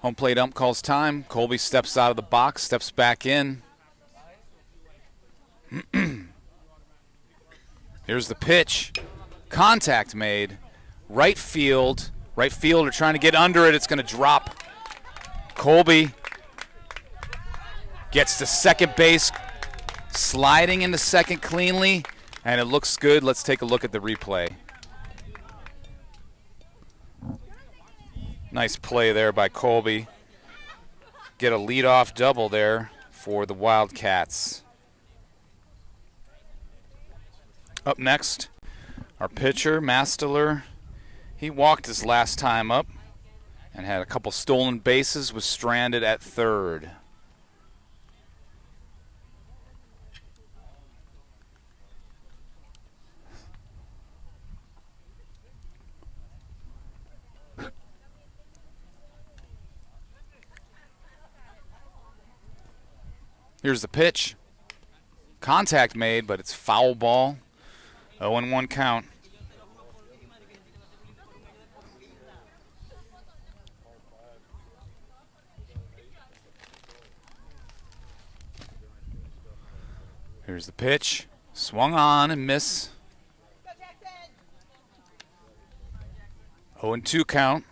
Home plate ump calls time. Colby steps out of the box, steps back in. Here's the pitch. Contact made. Right field. Right fielder trying to get under it. It's going to drop. Colby gets to second base, sliding into second cleanly, and it looks good. Let's take a look at the replay. Nice play there by Colby. Get a leadoff double there for the Wildcats. Up next, our pitcher, Mastler. He walked his last time up and had a couple stolen bases, was stranded at third. Here's the pitch. Contact made, but it's foul ball. 0-1 count. Here's the pitch. Swung on and miss. 0-2 count.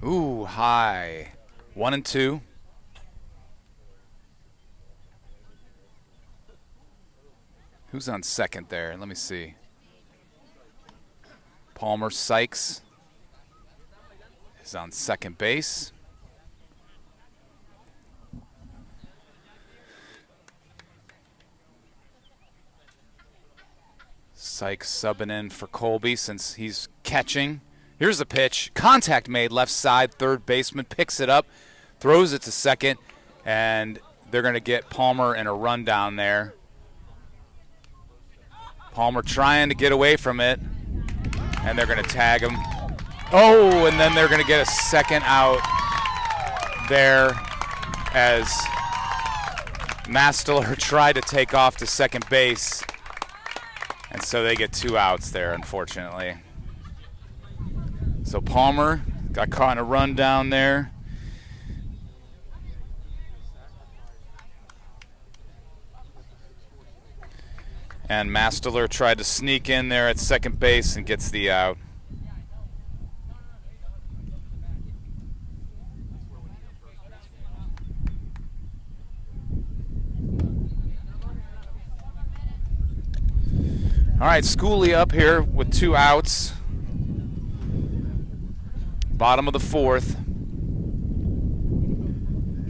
Ooh, high. 1-2. Who's on second there? Let me see. Palmer Sykes is on second base. Sykes subbing in for Colby since he's catching. Here's the pitch. Contact made left side. Third baseman picks it up, throws it to second, and they're going to get Palmer in a run down there. Palmer trying to get away from it, and they're going to tag him. Oh, and then they're going to get a second out there as Mastler tried to take off to second base, and so they get 2 outs there, unfortunately. So Palmer got caught in a run down there. And Mastler tried to sneak in there at second base and gets the out. All right, Schooley up here with 2 outs. Bottom of the 4th.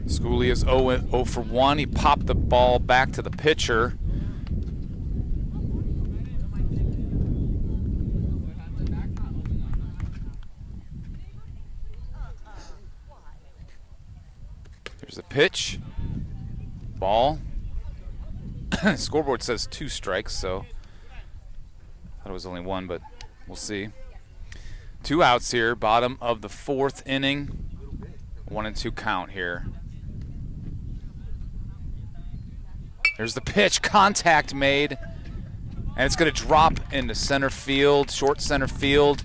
Schooley is 0 for 1. He popped the ball back to the pitcher. Here's the pitch. Ball. Scoreboard says 2 strikes, so I thought it was only 1, but we'll see. 2 outs here, bottom of the 4th inning. 1-2 count here. There's the pitch, contact made, and it's going to drop into center field, short center field,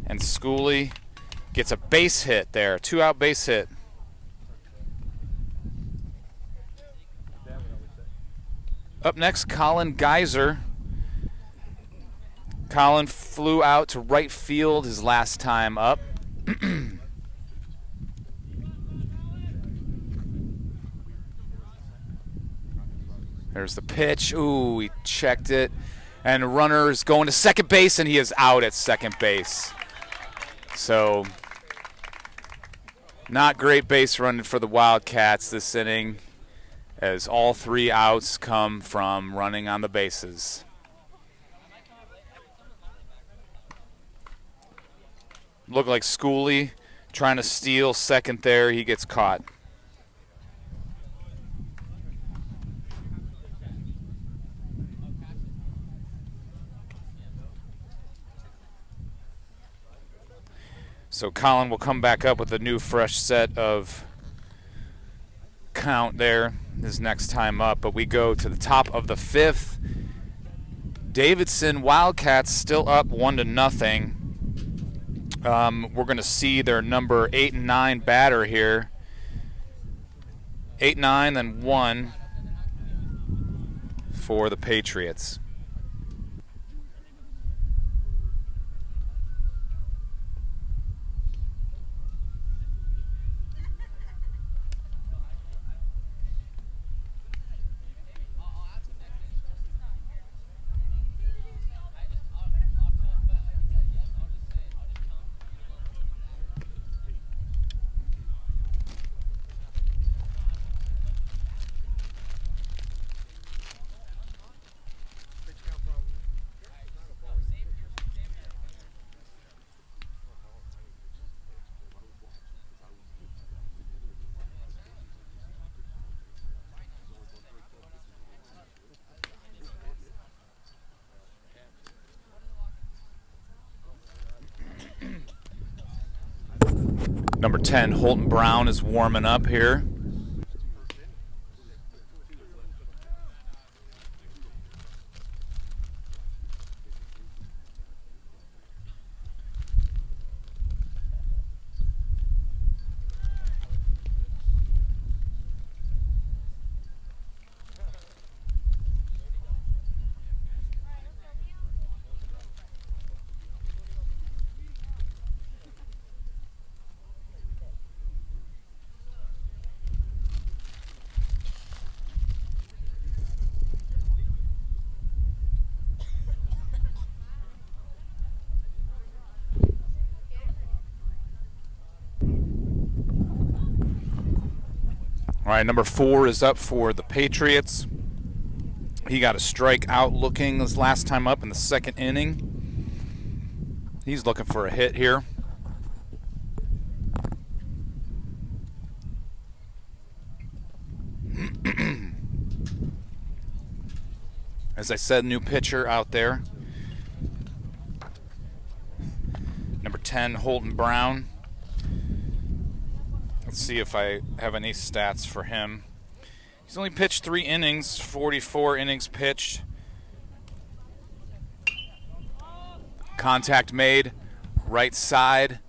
and Schooley gets a base hit there, 2-out base hit. Up next, Colin Geyser. Colin flew out to right field his last time up. There's the pitch. Ooh, he checked it. And the runner is going to second base, and he is out at second base. So Not great base running for the Wildcats this inning, as all 3 outs come from running on the bases. Looked like Schooley trying to steal second there. He gets caught. So Colin will come back up with a new fresh set of count there his next time up. But we go to the top of the 5th. Davidson Wildcats still up 1-0. We're going to see their number 8 and 9 batter here. 8, 9, then 1 for the Patriots. Number 10, Holton Brown, is warming up here. All right, number 4 is up for the Patriots. He got a strikeout looking his last time up in the 2nd inning. He's looking for a hit here. As I said, new pitcher out there. Number 10, Holton Brown. Let's see if I have any stats for him. He's only pitched 3 innings, 44 innings pitched. Contact made, right side.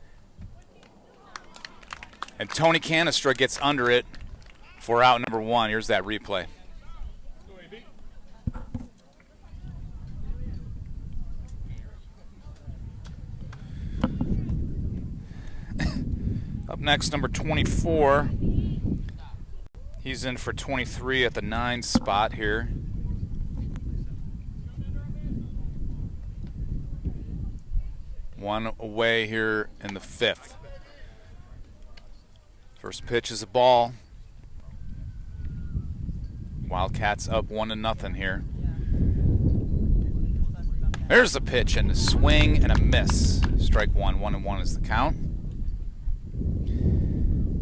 And Tony Canestra gets under it for out number 1. Here's that replay. Up next, number 24. He's in for 23 at the 9 spot here. One away here in the 5th. First pitch is a ball. Wildcats up 1-0 here. There's the pitch and a swing and a miss. Strike 1. 1-1 is the count.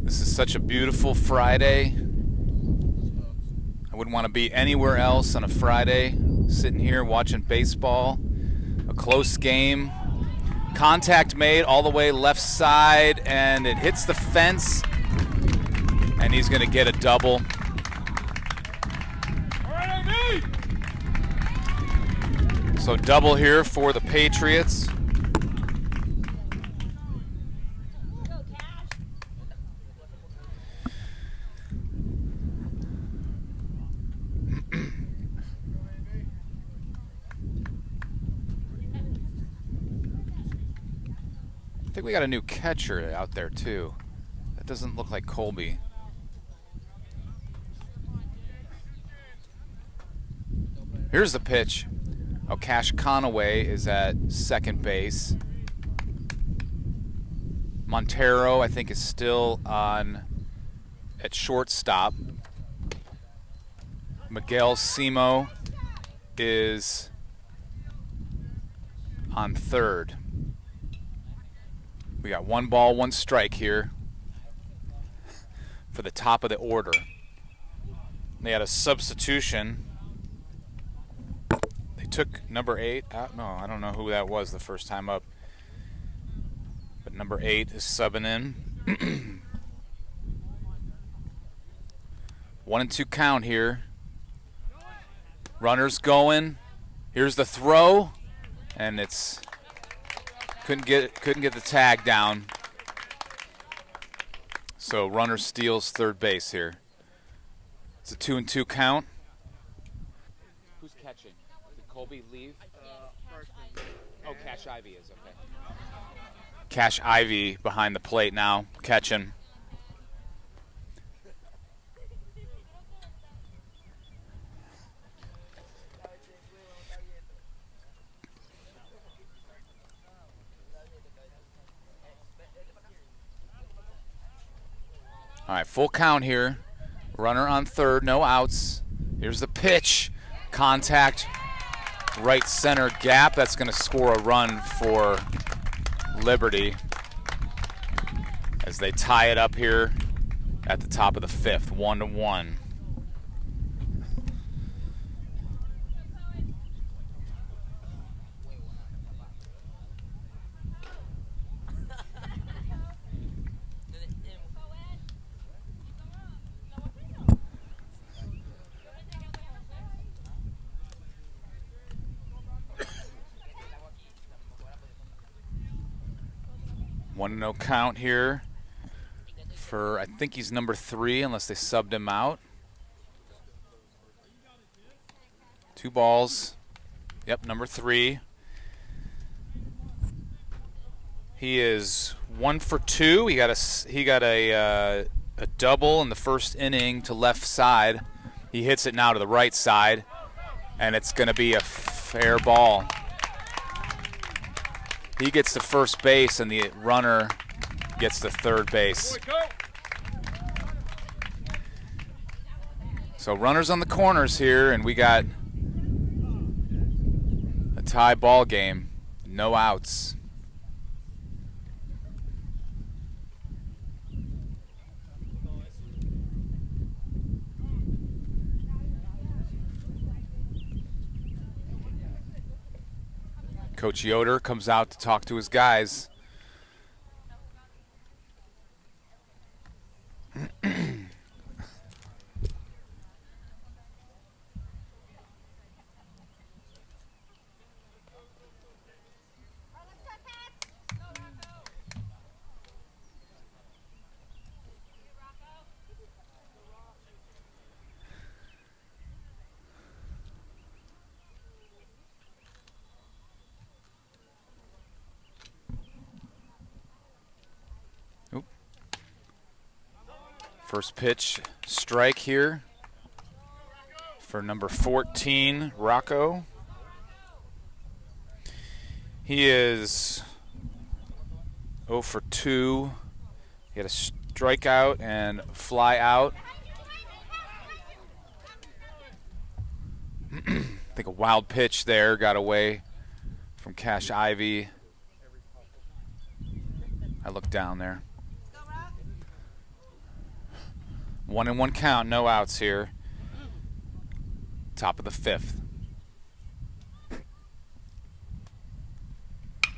This is such a beautiful Friday. I wouldn't want to be anywhere else on a Friday, sitting here watching baseball. A close game. Contact made all the way left side, and it hits the fence, and he's going to get a double. So double here for the Patriots. I think we got a new catcher out there too. That doesn't look like Colby. Here's the pitch. Oh, Cash Conaway is at second base. Montero, I think, is still on at shortstop. Miguel Simo is on third. We got 1 ball, 1 strike here for the top of the order. They had a substitution. They took number 8 out. No, I don't know who that was the first time up. But number 8 is subbing in. 1-2 count here. Runners going. Here's the throw, and it's couldn't get the tag down. So runner steals third base here. It's a 2-2 count. Who's catching? Did Colby leave? Oh, Cash Ivy is okay. Cash Ivy behind the plate now, catching. All right, full count here. Runner on third, no outs. Here's the pitch. Contact, right center gap. That's going to score a run for Liberty as they tie it up here at the top of the 5th, 1-1. No count here for, I think he's number 3 unless they subbed him out. 2 balls. Yep, number 3. He is 1 for 2. He got a double in the first inning to left side. He hits it now to the right side, and it's going to be a fair ball. He gets to first base, and the runner gets to third base. So runners on the corners here, and we got a tie ball game. No outs. Coach Yoder comes out to talk to his guys. First pitch, strike here for number 14, Rocco. He is 0 for 2. He had a strikeout and fly out. I think a wild pitch there got away from Cash Ivy. I looked down there. 1-1 count, no outs here. Top of the 5th.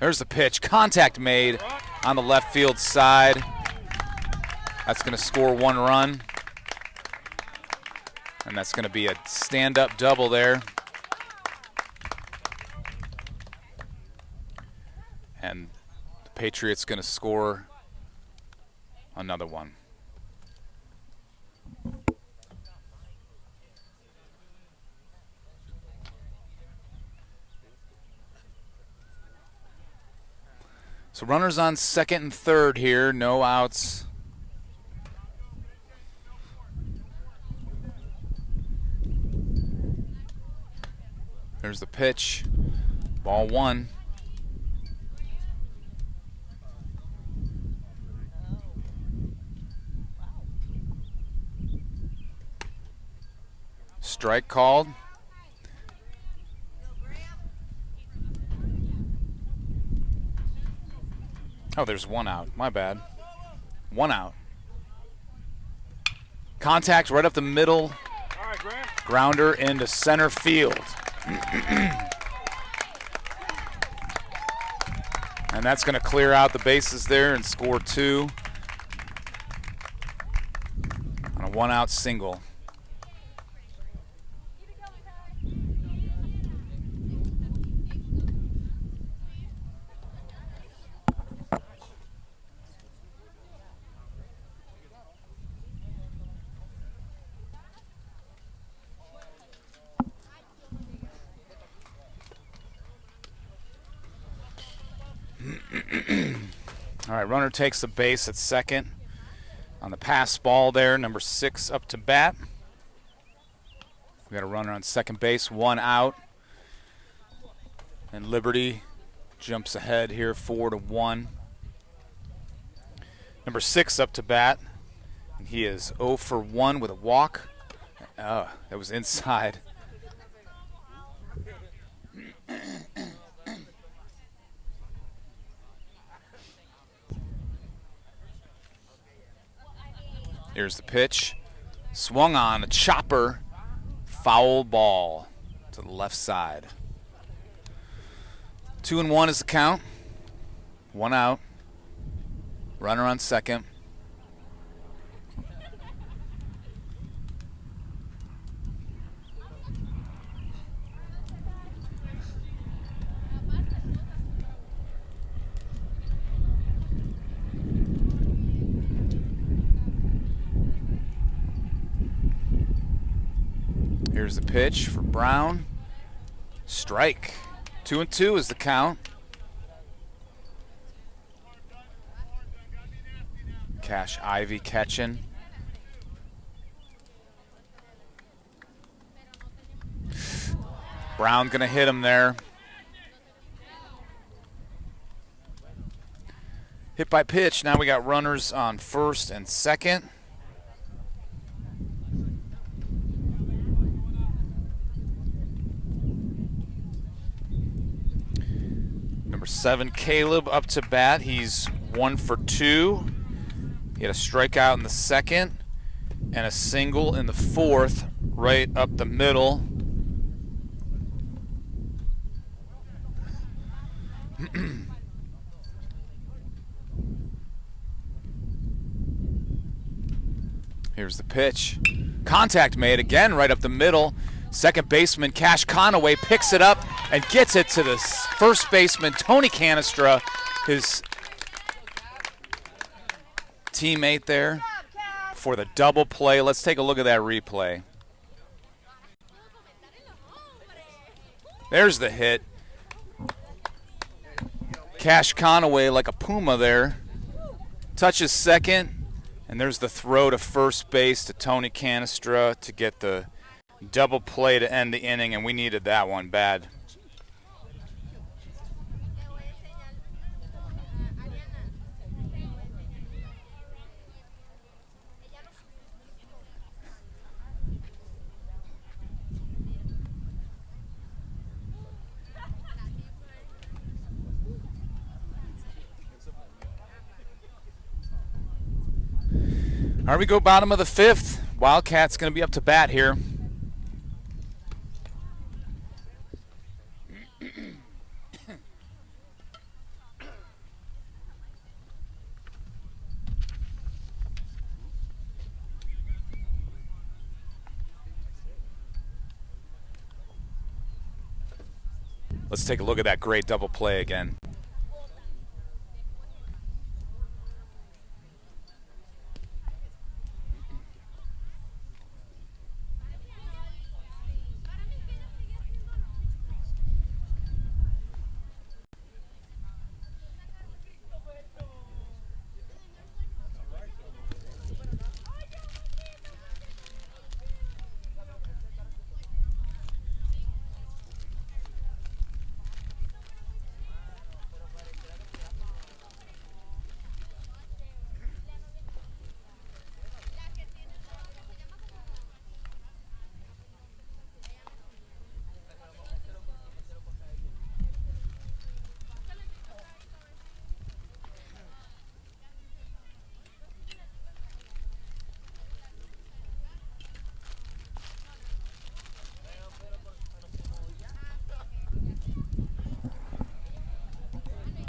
There's the pitch. Contact made on the left field side. That's going to score 1 run. And that's going to be a stand-up double there. And the Patriots going to score another one. So runners on second and third here, no outs. There's the pitch, ball 1. strike called. Oh, there's one out. My bad. One out. Contact right up the middle. All right, Graham. Grounder into center field. And that's going to clear out the bases there and score 2 on a 1-out single. All right, runner takes the base at second. On the pass ball there, number 6 up to bat. We got a runner on second base, 1 out. And Liberty jumps ahead here 4-1. Number 6 up to bat. And he is 0 for 1 with a walk. That was inside. Here's the pitch. Swung on, a chopper. Foul ball to the left side. 2-1 is the count. 1 out. Runner on second. Here's the pitch for Brown. Strike. 2-2 is the count. Cash Ivy catching. Brown gonna hit him there. Hit by pitch. Now we got runners on first and second. Number 7, Caleb up to bat. He's 1 for 2. He had a strikeout in the second and a single in the fourth, right up the middle. Here's the pitch. Contact made again, right up the middle. Second baseman Cash Conaway picks it up and gets it to the first baseman Tony Canestra, his teammate there, for the double play. Let's take a look at that replay. There's the hit. Cash Conaway, like a puma there, touches second, and there's the throw to first base to Tony Canestra to get the double play to end the inning, and we needed that one bad. All right, we go bottom of the 5th. Wildcats going to be up to bat here. Let's take a look at that great double play again.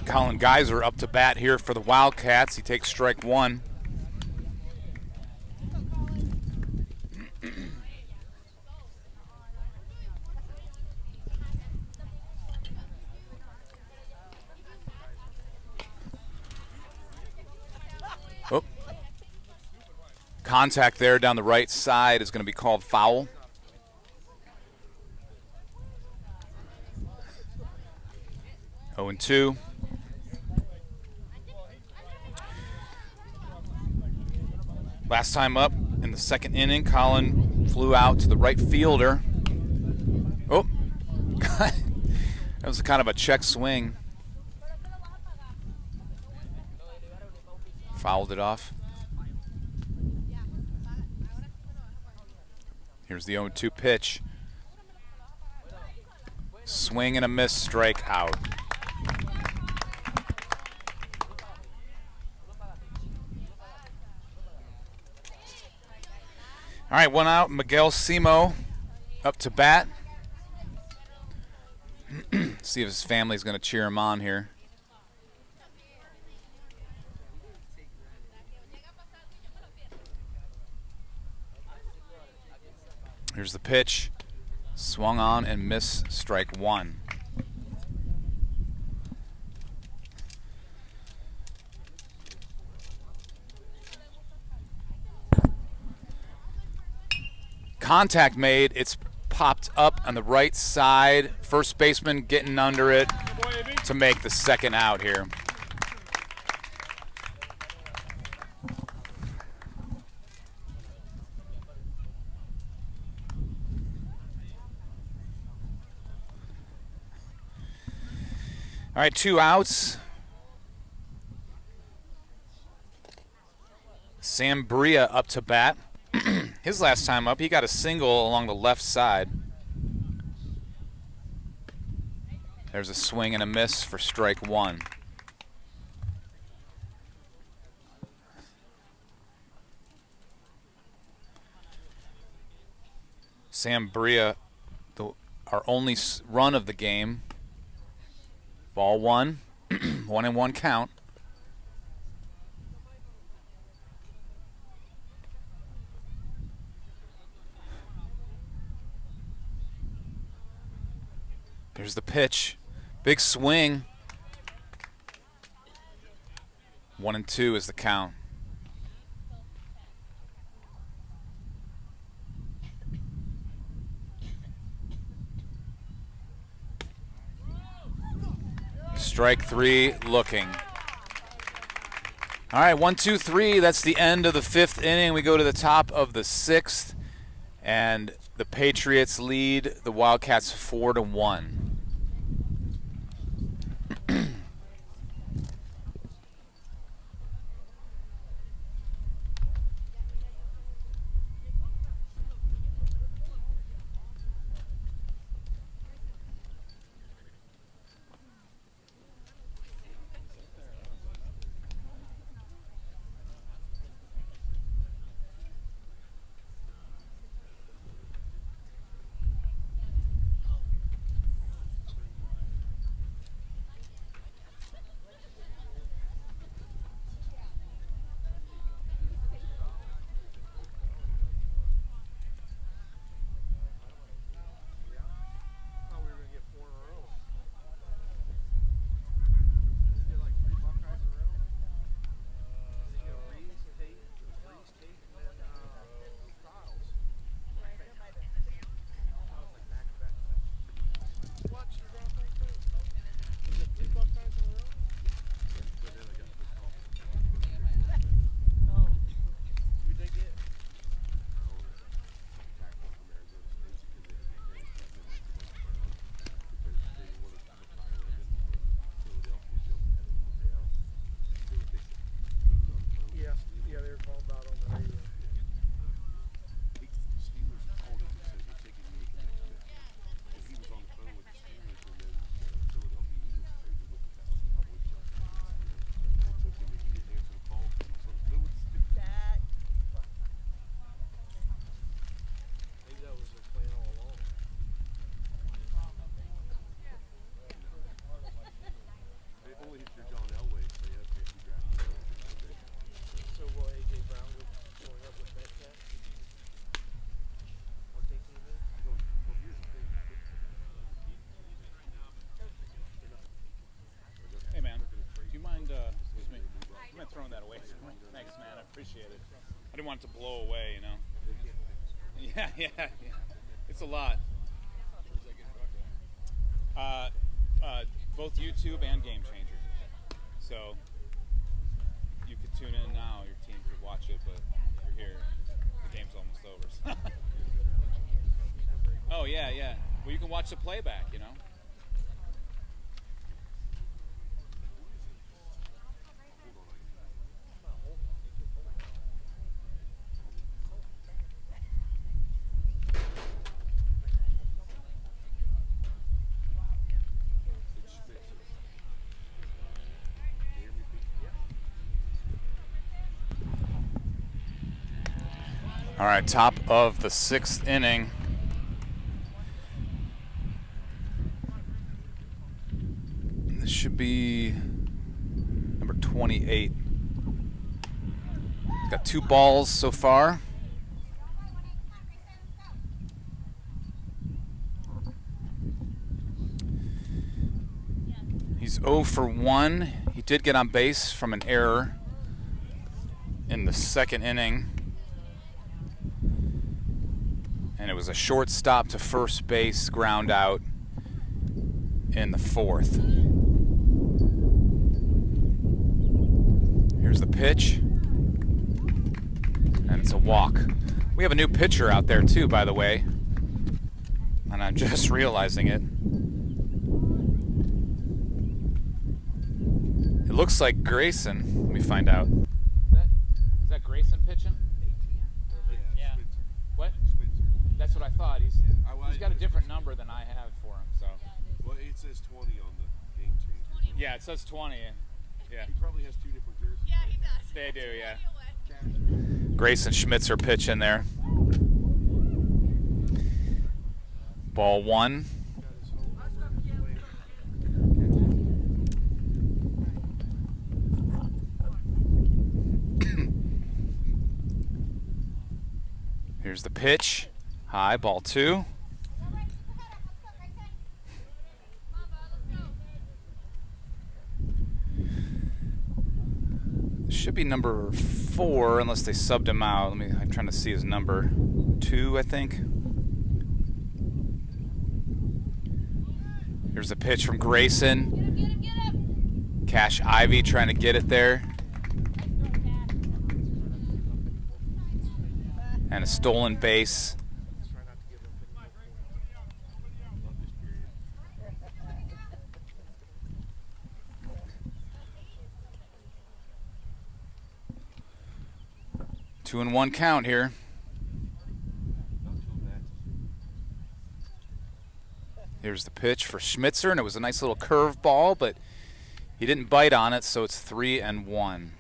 Colin Geyser up to bat here for the Wildcats. He takes strike one. Oh. Contact there down the right side is going to be called foul. Oh and 2. Last time up in the second inning, Colin flew out to the right fielder. Oh, that was kind of a check swing. Fouled it off. Here's the 0-2 pitch. Swing and a miss, strike out. All right, one out. Miguel Simo up to bat. See if his family's going to cheer him on here. Here's the pitch. Swung on and missed, strike one. Contact made. It's popped up on the right side. First baseman getting under it to make the second out here. All right, 2 outs. Sam Bria up to bat. His last time up, he got a single along the left side. There's a swing and a miss for strike one. Sam Bria, our only run of the game. Ball one, 1-1 count. There's the pitch. Big swing. 1-2 is the count. Strike three, looking. All right, 1, 2, 3. That's the end of the 5th inning. We go to the top of the 6th, and the Patriots lead the Wildcats 4-1. I didn't want it to blow away, you know. Yeah. It's a lot. Both YouTube and Game Changer. So you could tune in now. Your team could watch it, but if you're here, the game's almost over. Oh yeah. Well, you can watch the playback, you know. All right, top of the 6th inning. This should be number 28. Got 2 balls so far. He's 0 for 1. He did get on base from an error in the 2nd inning. And it was a short stop to first base, ground out in the 4th. Here's the pitch. And it's a walk. We have a new pitcher out there too, by the way. And I'm just realizing it. It looks like Grayson. Let me find out. Is that Grayson pitching? Yeah. What? That's what I thought. He's got a different number than I have for him. So. Well, it says 20 on the Game Changer. Yeah, it says 20. Yeah. He probably has 2 different jerseys. Yeah, he does. They do, yeah. Grayson Schmitzer pitch in there. Ball 1. Here's the pitch. High, ball 2. Should be number 4 unless they subbed him out. I'm trying to see his number. 2, I think. Here's a pitch from Grayson. Get him. Cash Ivy trying to get it there. And a stolen base. Two and 1 count here. Here's the pitch for Schmitzer, and it was a nice little curve ball, but he didn't bite on it, so it's 3 and 1.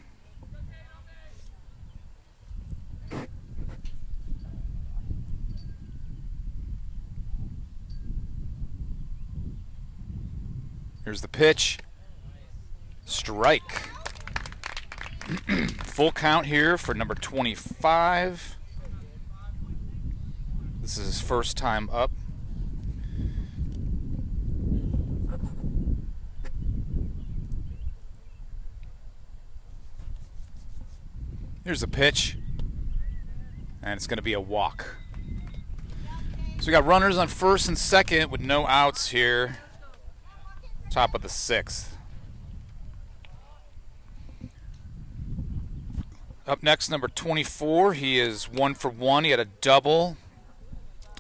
Here's the pitch. Strike. Full count here for number 25. This is his first time up. Here's a pitch. And it's going to be a walk. So we got runners on first and second with no outs here. Top of the 6th. Up next, number 24. He is 1 for 1. He had a double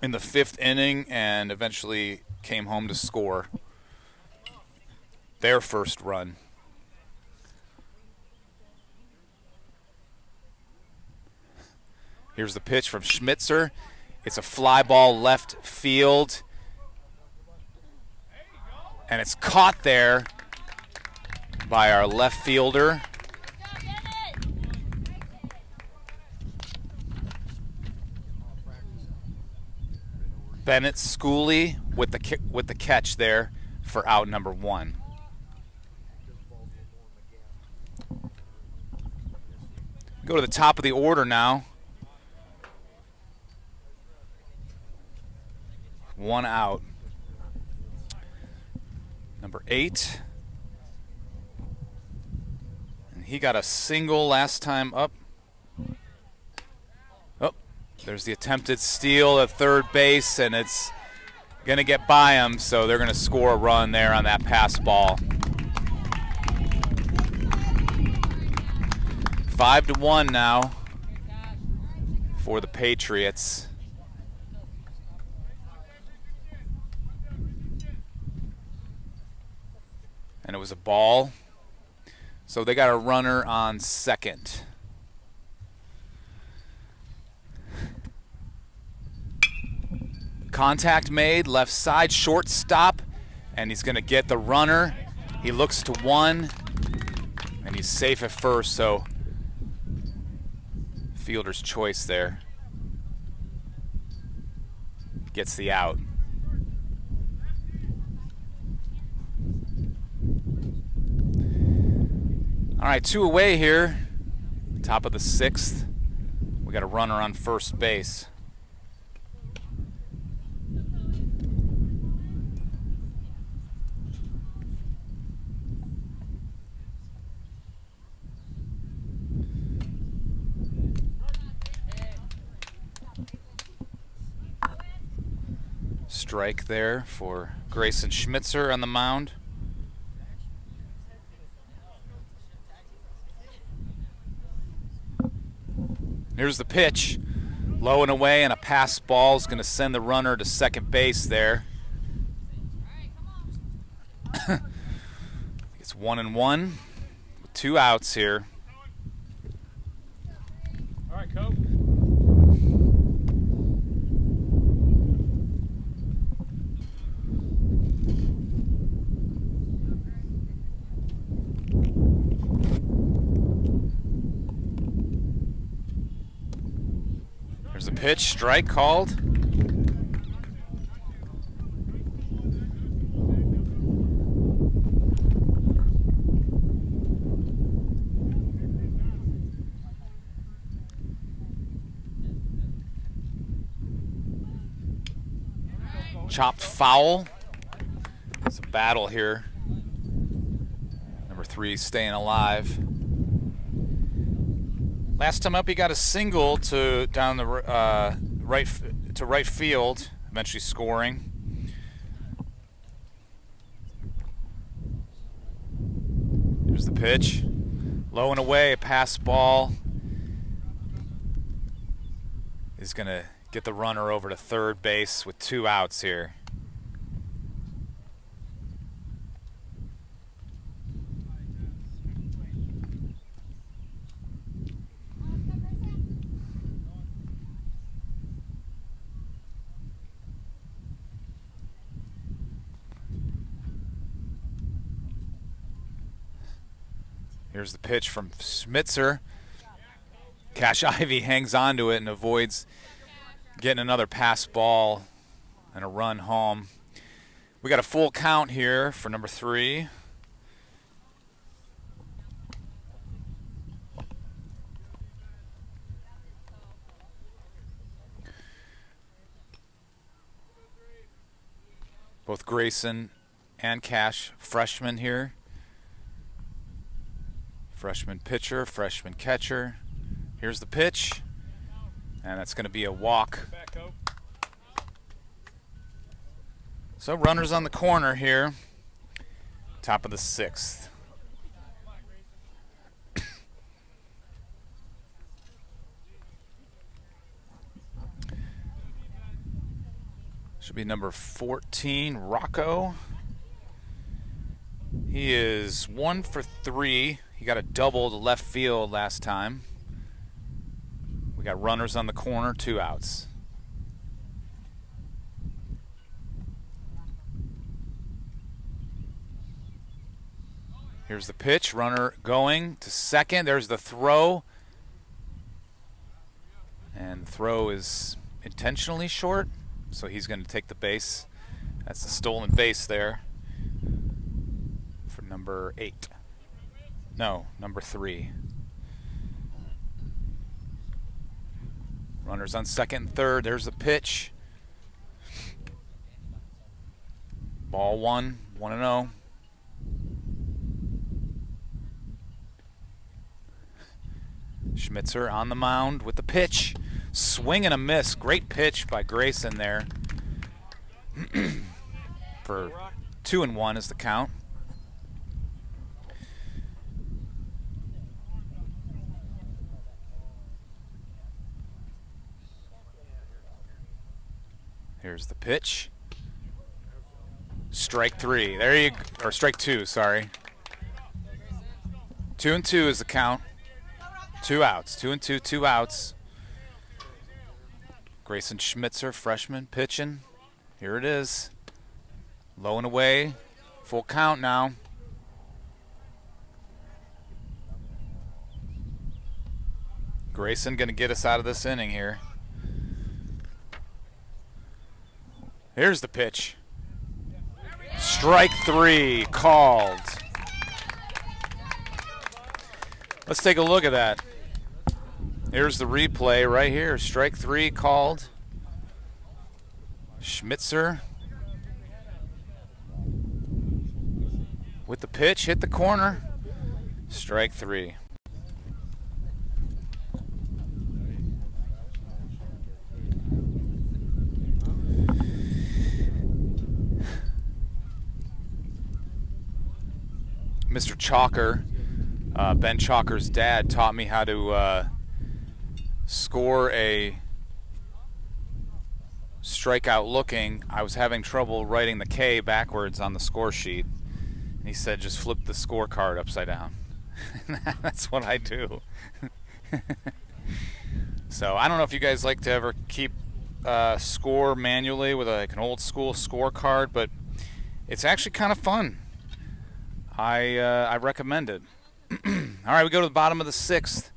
in the 5th inning and eventually came home to score their first run. Here's the pitch from Schmitzer. It's a fly ball left field. And it's caught there by our left fielder. Bennett Schooley with the catch there for out number 1. Go to the top of the order now. 1 out. Number 8. And he got a single last time up. There's the attempted steal at third base, and it's going to get by him, so they're going to score a run there on that pass ball. 5-1 now for the Patriots. And it was a ball. So they got a runner on second. Contact made, left side, shortstop, and he's going to get the runner. He looks to one, and he's safe at first, so fielder's choice there. Gets the out. All right, 2 away here. Top of the 6th. We got a runner on first base. Strike there for Grayson Schmitzer on the mound. Here's the pitch. Low and away, and a pass ball is going to send the runner to second base there. It's 1-1 with 2 outs here. All right, Coach. There's a pitch, strike called. Chopped foul. It's a battle here. Number 3 staying alive. Last time up, he got a single to down the right field, eventually scoring. Here's the pitch, low and away, a pass ball is going to get the runner over to third base with 2 outs here. Here's the pitch from Schmitzer. Cash Ivy hangs on to it and avoids getting another pass ball and a run home. We got a full count here for number 3. Both Grayson and Cash, freshmen here. Freshman pitcher, freshman catcher. Here's the pitch, and that's going to be a walk. So runners on the corner here. Top of the 6th. Should be number 14, Rocco. He is 1 for 3. He got a double to left field last time. We got runners on the corner, 2 outs. Here's the pitch, runner going to second. There's the throw. And the throw is intentionally short, so he's going to take the base. That's the stolen base there for number 8. No, number 3. Runners on second and third. There's the pitch. Ball 1, 1-0. Schmitzer on the mound with the pitch. Swing and a miss. Great pitch by Grayson there. For 2-1 is the count. Here's the pitch. Strike 3. There you or strike 2, sorry. 2-2 is the count. 2 outs. 2-2, 2 outs. Grayson Schmitzer, freshman, pitching. Here it is. Low and away. Full count now. Grayson going to get us out of this inning here. Here's the pitch. Strike 3 called. Let's take a look at that. Here's the replay right here. Strike 3 called. Schmitzer with the pitch, hit the corner. Strike 3. Mr. Chalker, Ben Chalker's dad, taught me how to score a strikeout looking. I was having trouble writing the K backwards on the score sheet. And he said just flip the scorecard upside down. That's what I do. So I don't know if you guys like to ever keep score manually with like an old school scorecard, but it's actually kind of fun. I recommend it. All right, we go to the bottom of the 6th.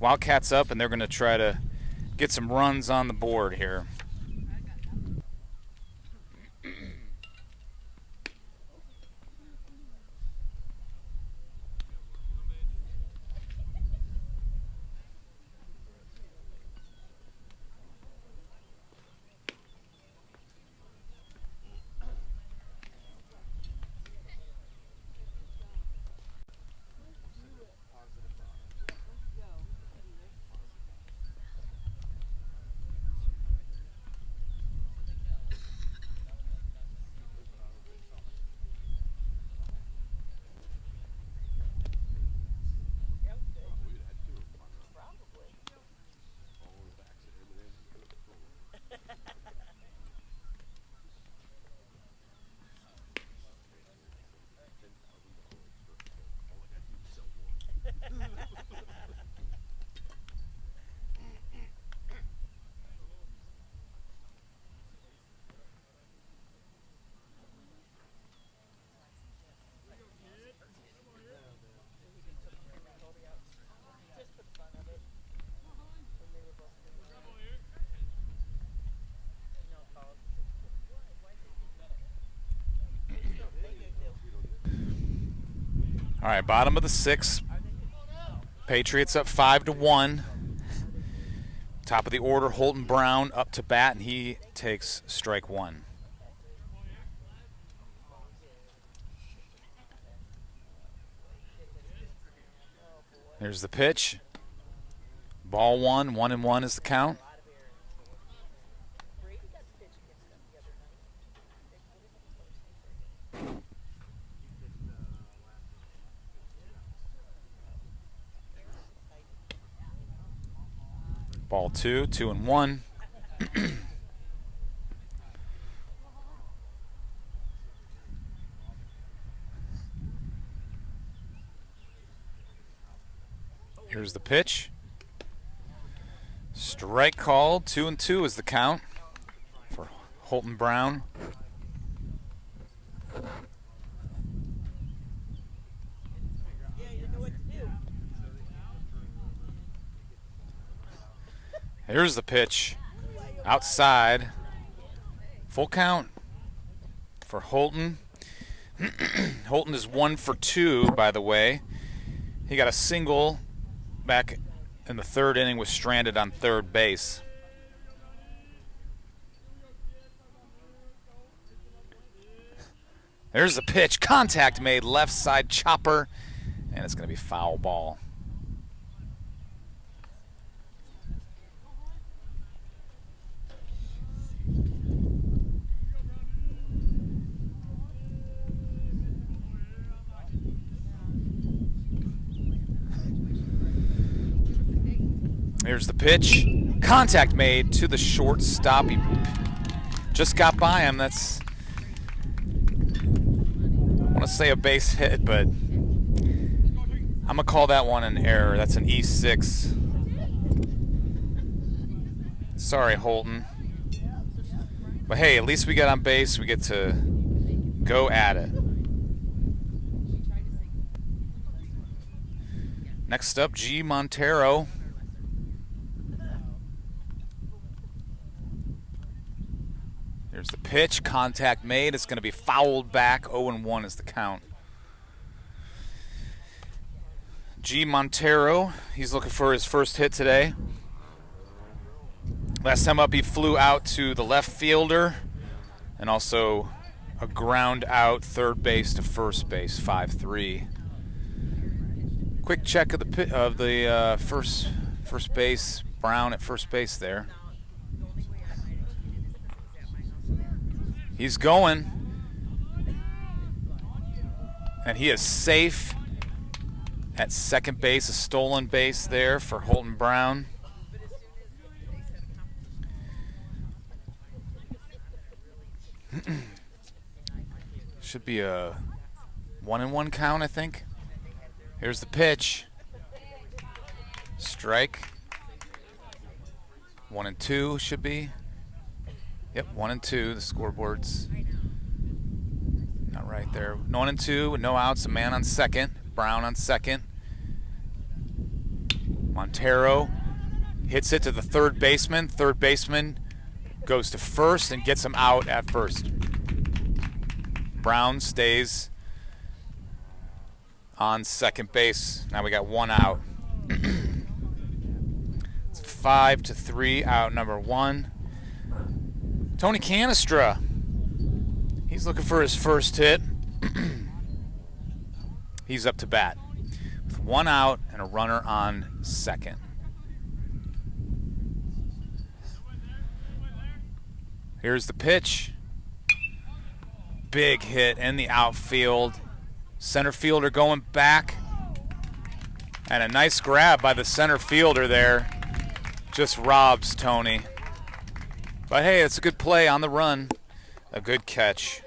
Wildcats up, and they're going to try to get some runs on the board here. All right, bottom of the 6th. Patriots up 5-1. Top of the order, Holton Brown up to bat, and he takes strike 1. There's the pitch. Ball 1, 1-1 is the count. Ball 2, 2-1. Here's the pitch. Strike called. 2-2 is the count for Holton Brown. Here's the pitch. Outside. Full count for Holton. Holton is 1 for 2, by the way. He got a single back in the 3rd inning, was stranded on 3rd base. There's the pitch. Contact made, left side chopper, and it's going to be foul ball. Here's the pitch. Contact made to the shortstop. He just got by him. That's, I want to say a base hit, but I'm going to call that one an error. That's an E6. Sorry, Holton. But hey, at least we get on base. We get to go at it. Next up, G. Montero. Here's the pitch. Contact made. It's going to be fouled back. 0-1 is the count. G. Montero, he's looking for his first hit today. Last time up, he flew out to the left fielder and also a ground out third base to first base, 5-3. Quick check of the first base. Brown at first base there. He's going, and he is safe at second base. A stolen base there for Holton Brown. Should be a 1-1 count, I think. Here's the pitch. Strike. 1-2 should be. Yep, 1-2. The scoreboard's not right there. 1-2 with no outs. A man on second. Brown on second. Montero hits it to the third baseman. Third baseman goes to first and gets him out at first. Brown stays on second base. Now we got one out. It's 5-3, out number one. Tony Canestra, he's looking for his first hit. He's up to bat with one out and a runner on second. Here's the pitch. Big hit in the outfield. Center fielder going back. And a nice grab by the center fielder there. Just robs Tony. But hey, it's a good play on the run. A good catch.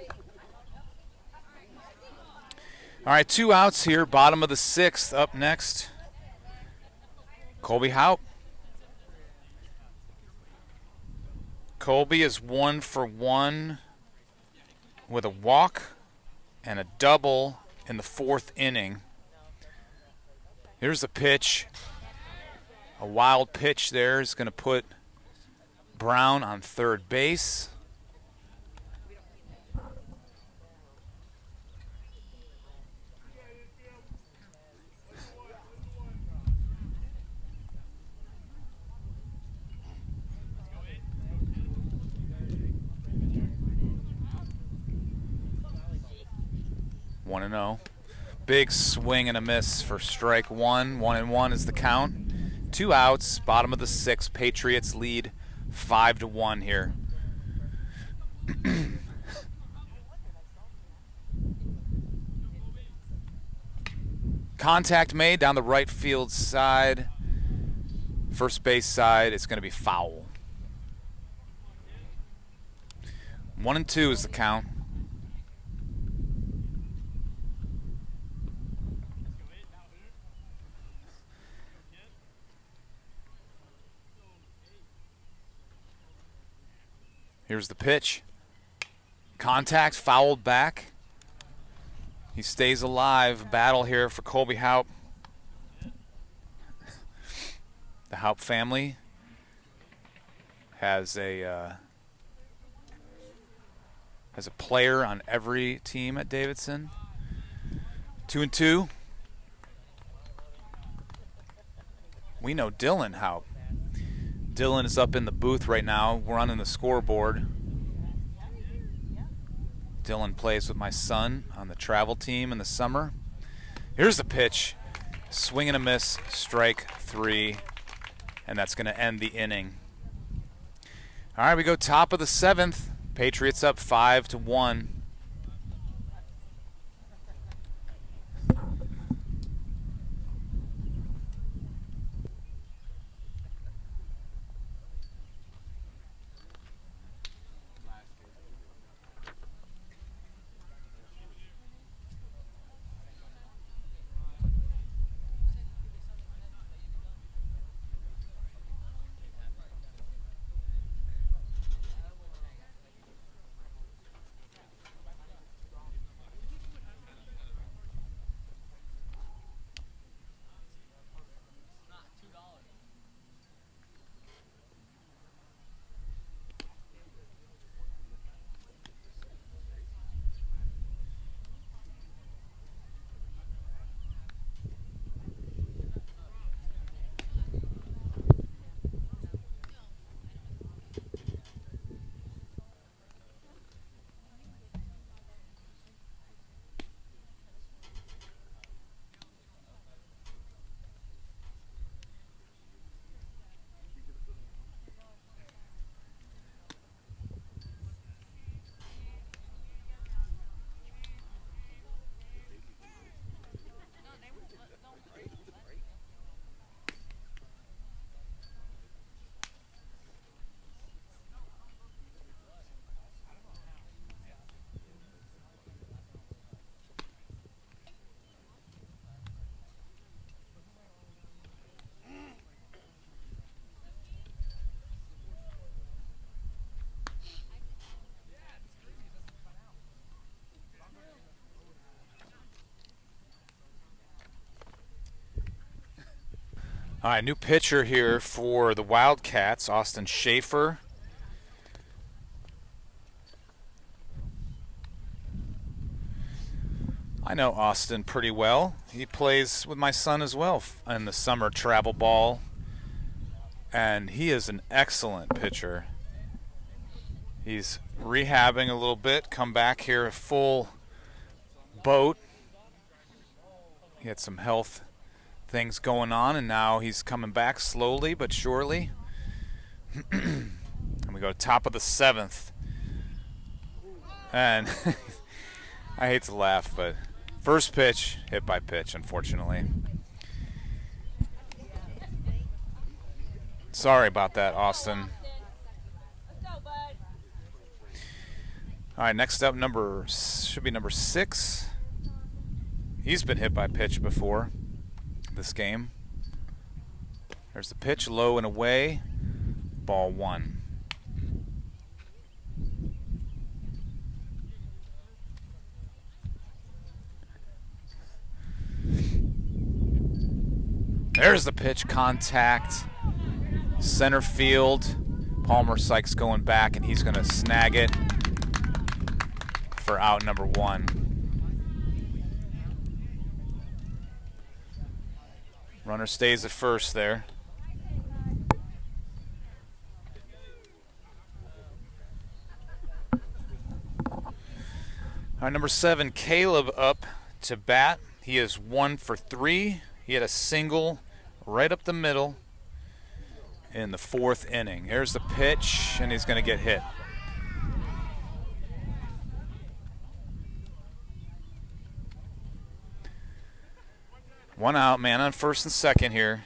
All right, 2 outs here. Bottom of the 6th. Up next, Colby Haupt. Colby is 1 for 1 with a walk and a double in the 4th inning. Here's the pitch. A wild pitch there is going to put Brown on third base. One and 0. Big swing and a miss for strike one. 1-1 is the count. 2 outs. Bottom of the 6th. Patriots lead 5-1 here. Contact made down the right field side. First base side. It's going to be foul. 1-2 is the count. Here's the pitch. Contact, fouled back. He stays alive. Battle here for Colby Haupt. The Haupt family has a player on every team at Davidson. 2-2. We know Dylan Haupt. Dylan is up in the booth right now. We're running the scoreboard. Dylan plays with my son on the travel team in the summer. Here's the pitch. Swing and a miss. Strike 3. And that's going to end the inning. All right, we go top of the 7th. Patriots up 5-1. All right, new pitcher here for the Wildcats, Austin Schaefer. I know Austin pretty well. He plays with my son as well in the summer travel ball, and he is an excellent pitcher. He's rehabbing a little bit, come back here a full boat. He had some health things going on, and now he's coming back slowly but surely. And we go top of the 7th. And I hate to laugh, but first pitch, hit by pitch, unfortunately. Sorry about that, Austin. All right, next up, should be number 6. He's been hit by pitch before this game. There's the pitch, low and away, ball 1. There's the pitch, contact, center field. Palmer Sykes going back, and he's going to snag it for out number 1. Runner stays at first there. All right, number 7, Caleb up to bat. He is 1 for 3. He had a single right up the middle in the 4th inning. Here's the pitch, and he's going to get hit. One out, man on first and second here.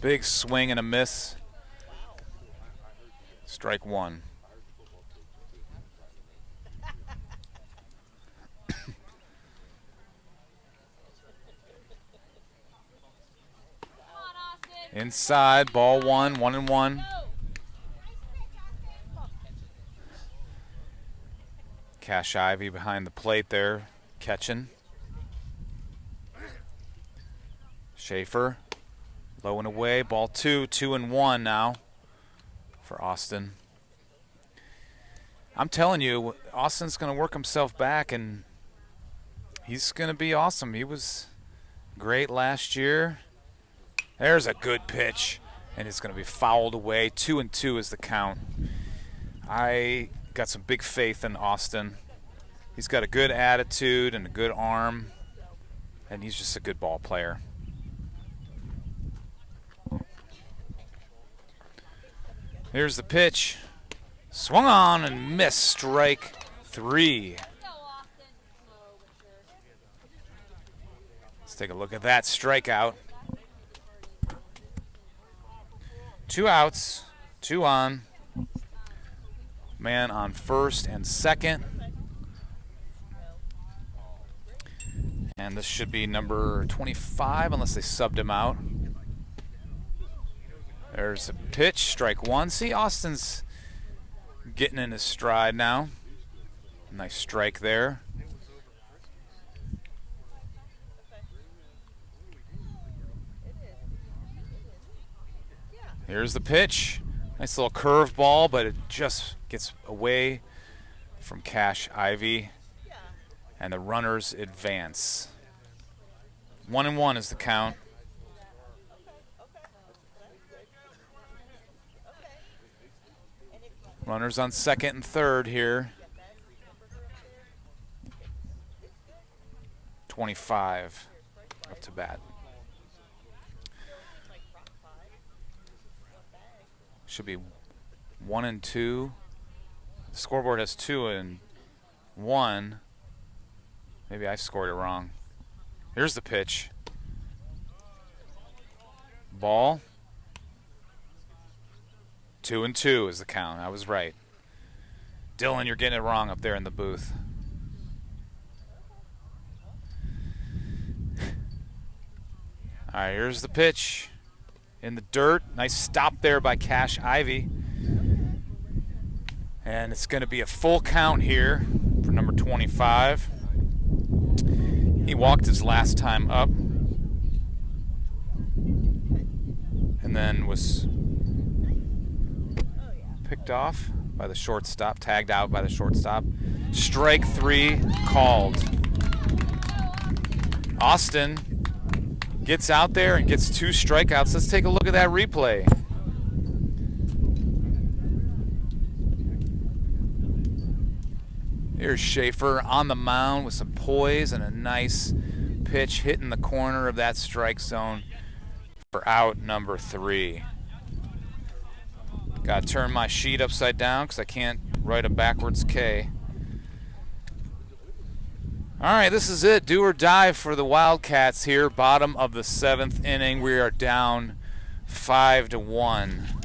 Big swing and a miss. Strike 1. Inside, ball 1, 1-1. Cash Ivy behind the plate there, catching. Schaefer, low and away, ball 2, 2-1 now for Austin. I'm telling you, Austin's going to work himself back, and he's going to be awesome. He was great last year. There's a good pitch, and it's going to be fouled away. 2-2 is the count. I got some big faith in Austin. He's got a good attitude and a good arm, and he's just a good ball player. Here's the pitch. Swung on and missed. Strike 3. Let's take a look at that strikeout. 2 outs, 2 on. Man on first and second. And this should be number 25 unless they subbed him out. There's a pitch, strike 1. See, Austin's getting in his stride now. Nice strike there. Here's the pitch. Nice little curve ball, but it just gets away from Cash Ivy. And the runners advance. 1-1 is the count. Runners on second and third here. 25 up to bat. Should be 1-2. The scoreboard has 2 and 1. Maybe I scored it wrong. Here's the pitch. Ball. 2-2 is the count. I was right. Dylan, you're getting it wrong up there in the booth. All right, here's the pitch. in the dirt. Nice stop there by Cash Ivy. And it's going to be a full count here for number 25. He walked his last time up and then was picked off by the shortstop, tagged out by the shortstop. Strike 3 called. Austin gets out there and gets 2 strikeouts. Let's take a look at that replay. Here's Schaefer on the mound with some poise and a nice pitch hitting the corner of that strike zone for out number 3. Got to turn my sheet upside down because I can't write a backwards K. All right, this is it. Do or die for the Wildcats here. Bottom of the 7th inning. We are down 5-1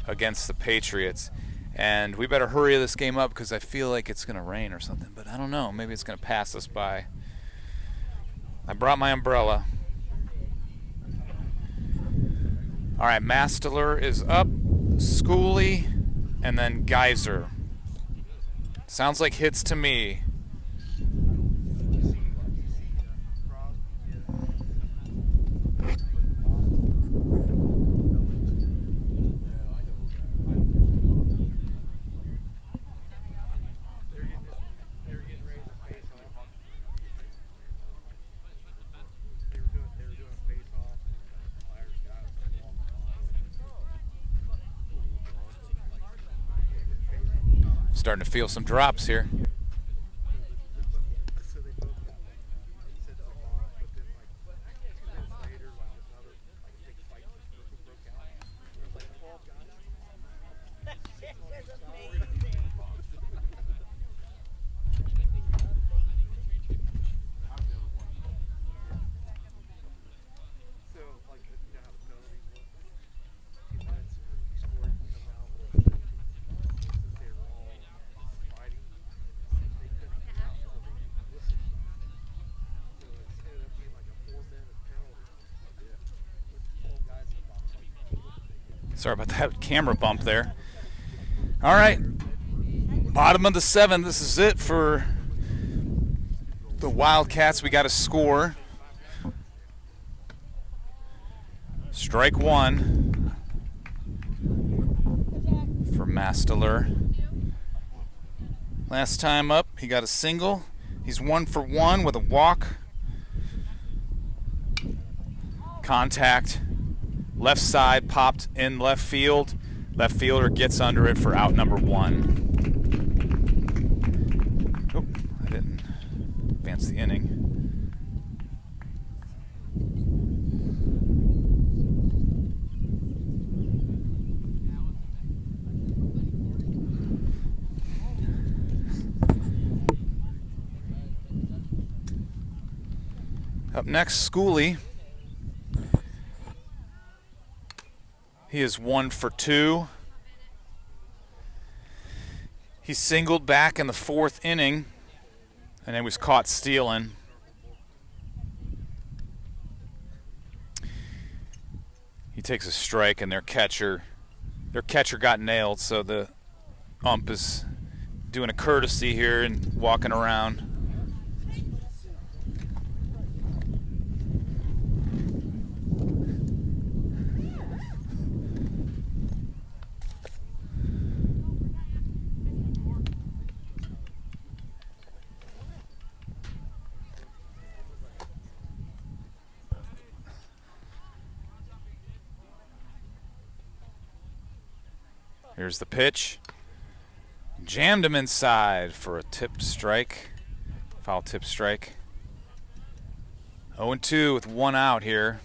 against the Patriots. And we better hurry this game up because I feel like it's going to rain or something. But I don't know. Maybe it's going to pass us by. I brought my umbrella. All right, Mastler is up. Schooley, and then Geyser. Sounds like hits to me. Starting to feel some drops here. Sorry about that camera bump there. All right, bottom of the 7th. This is it for the Wildcats. We got to score. Strike 1 for Mastler. Last time up, he got a single. He's 1 for 1 with a walk. Contact. Left side popped in left field. Left fielder gets under it for out number 1. Oh, I didn't advance the inning. Up next, Schooley. He is 1 for 2. He singled back in the 4th inning, and then was caught stealing. He takes a strike, and their catcher got nailed, so the ump is doing a courtesy here and walking around. Here's the pitch. Jammed him inside for a tip strike. Foul tip strike. 0-2 with 1 out here.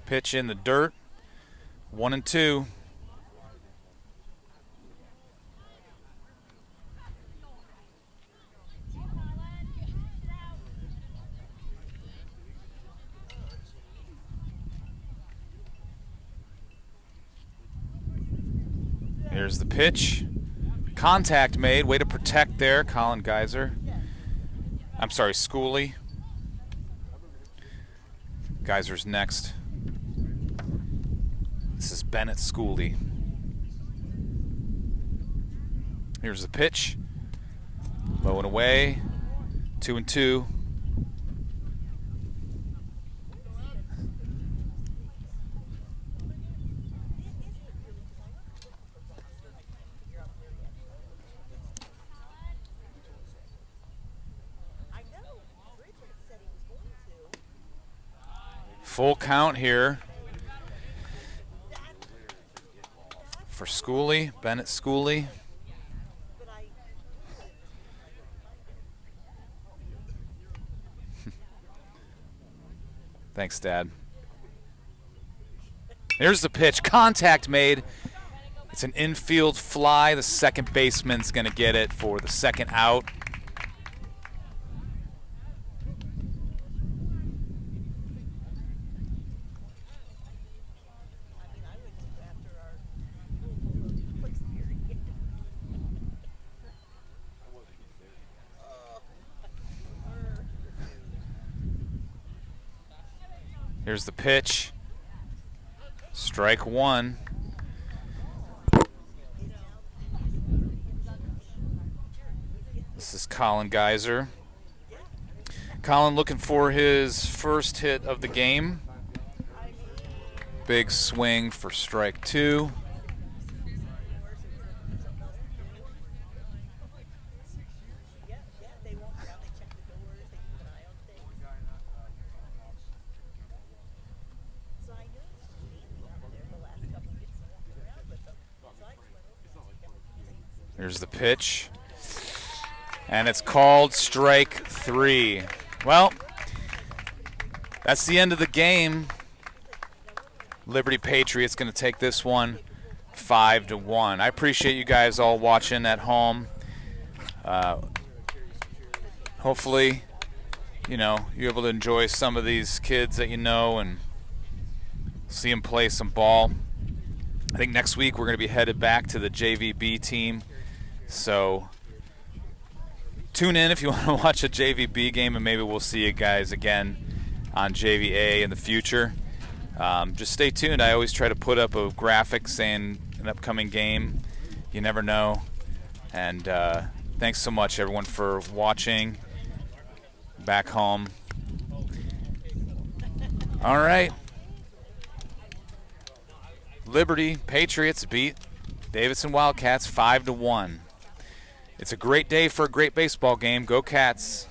Pitch in the dirt. 1-2. Here's the pitch. Contact made. Way to protect there, Colin Geyser. I'm sorry, Schooley. Geyser's next. This is Bennett Schooley. Here's the pitch. Low and away. 2-2. Full count here for Schooley, Bennett Schooley. Thanks, Dad. Here's the pitch. Contact made. It's an infield fly. The second baseman's going to get it for the second out. Here's the pitch. Strike one. This is Colin Geyser. Colin looking for his first hit of the game. Big swing for strike two. Here's the pitch. And it's called strike three. Well, that's the end of the game. Liberty Patriots going to take this one 5-1. I appreciate you guys all watching at home. Hopefully, you're able to enjoy some of these kids that you know and see them play some ball. I think next week we're going to be headed back to the JVB team. So tune in if you want to watch a JVB game, and maybe we'll see you guys again on JVA in the future. Just stay tuned. I always try to put up a graphic saying an upcoming game. You never know. And thanks so much, everyone, for watching back home. All right. Liberty Patriots beat Davidson Wildcats 5-1. It's a great day for a great baseball game. Go Cats.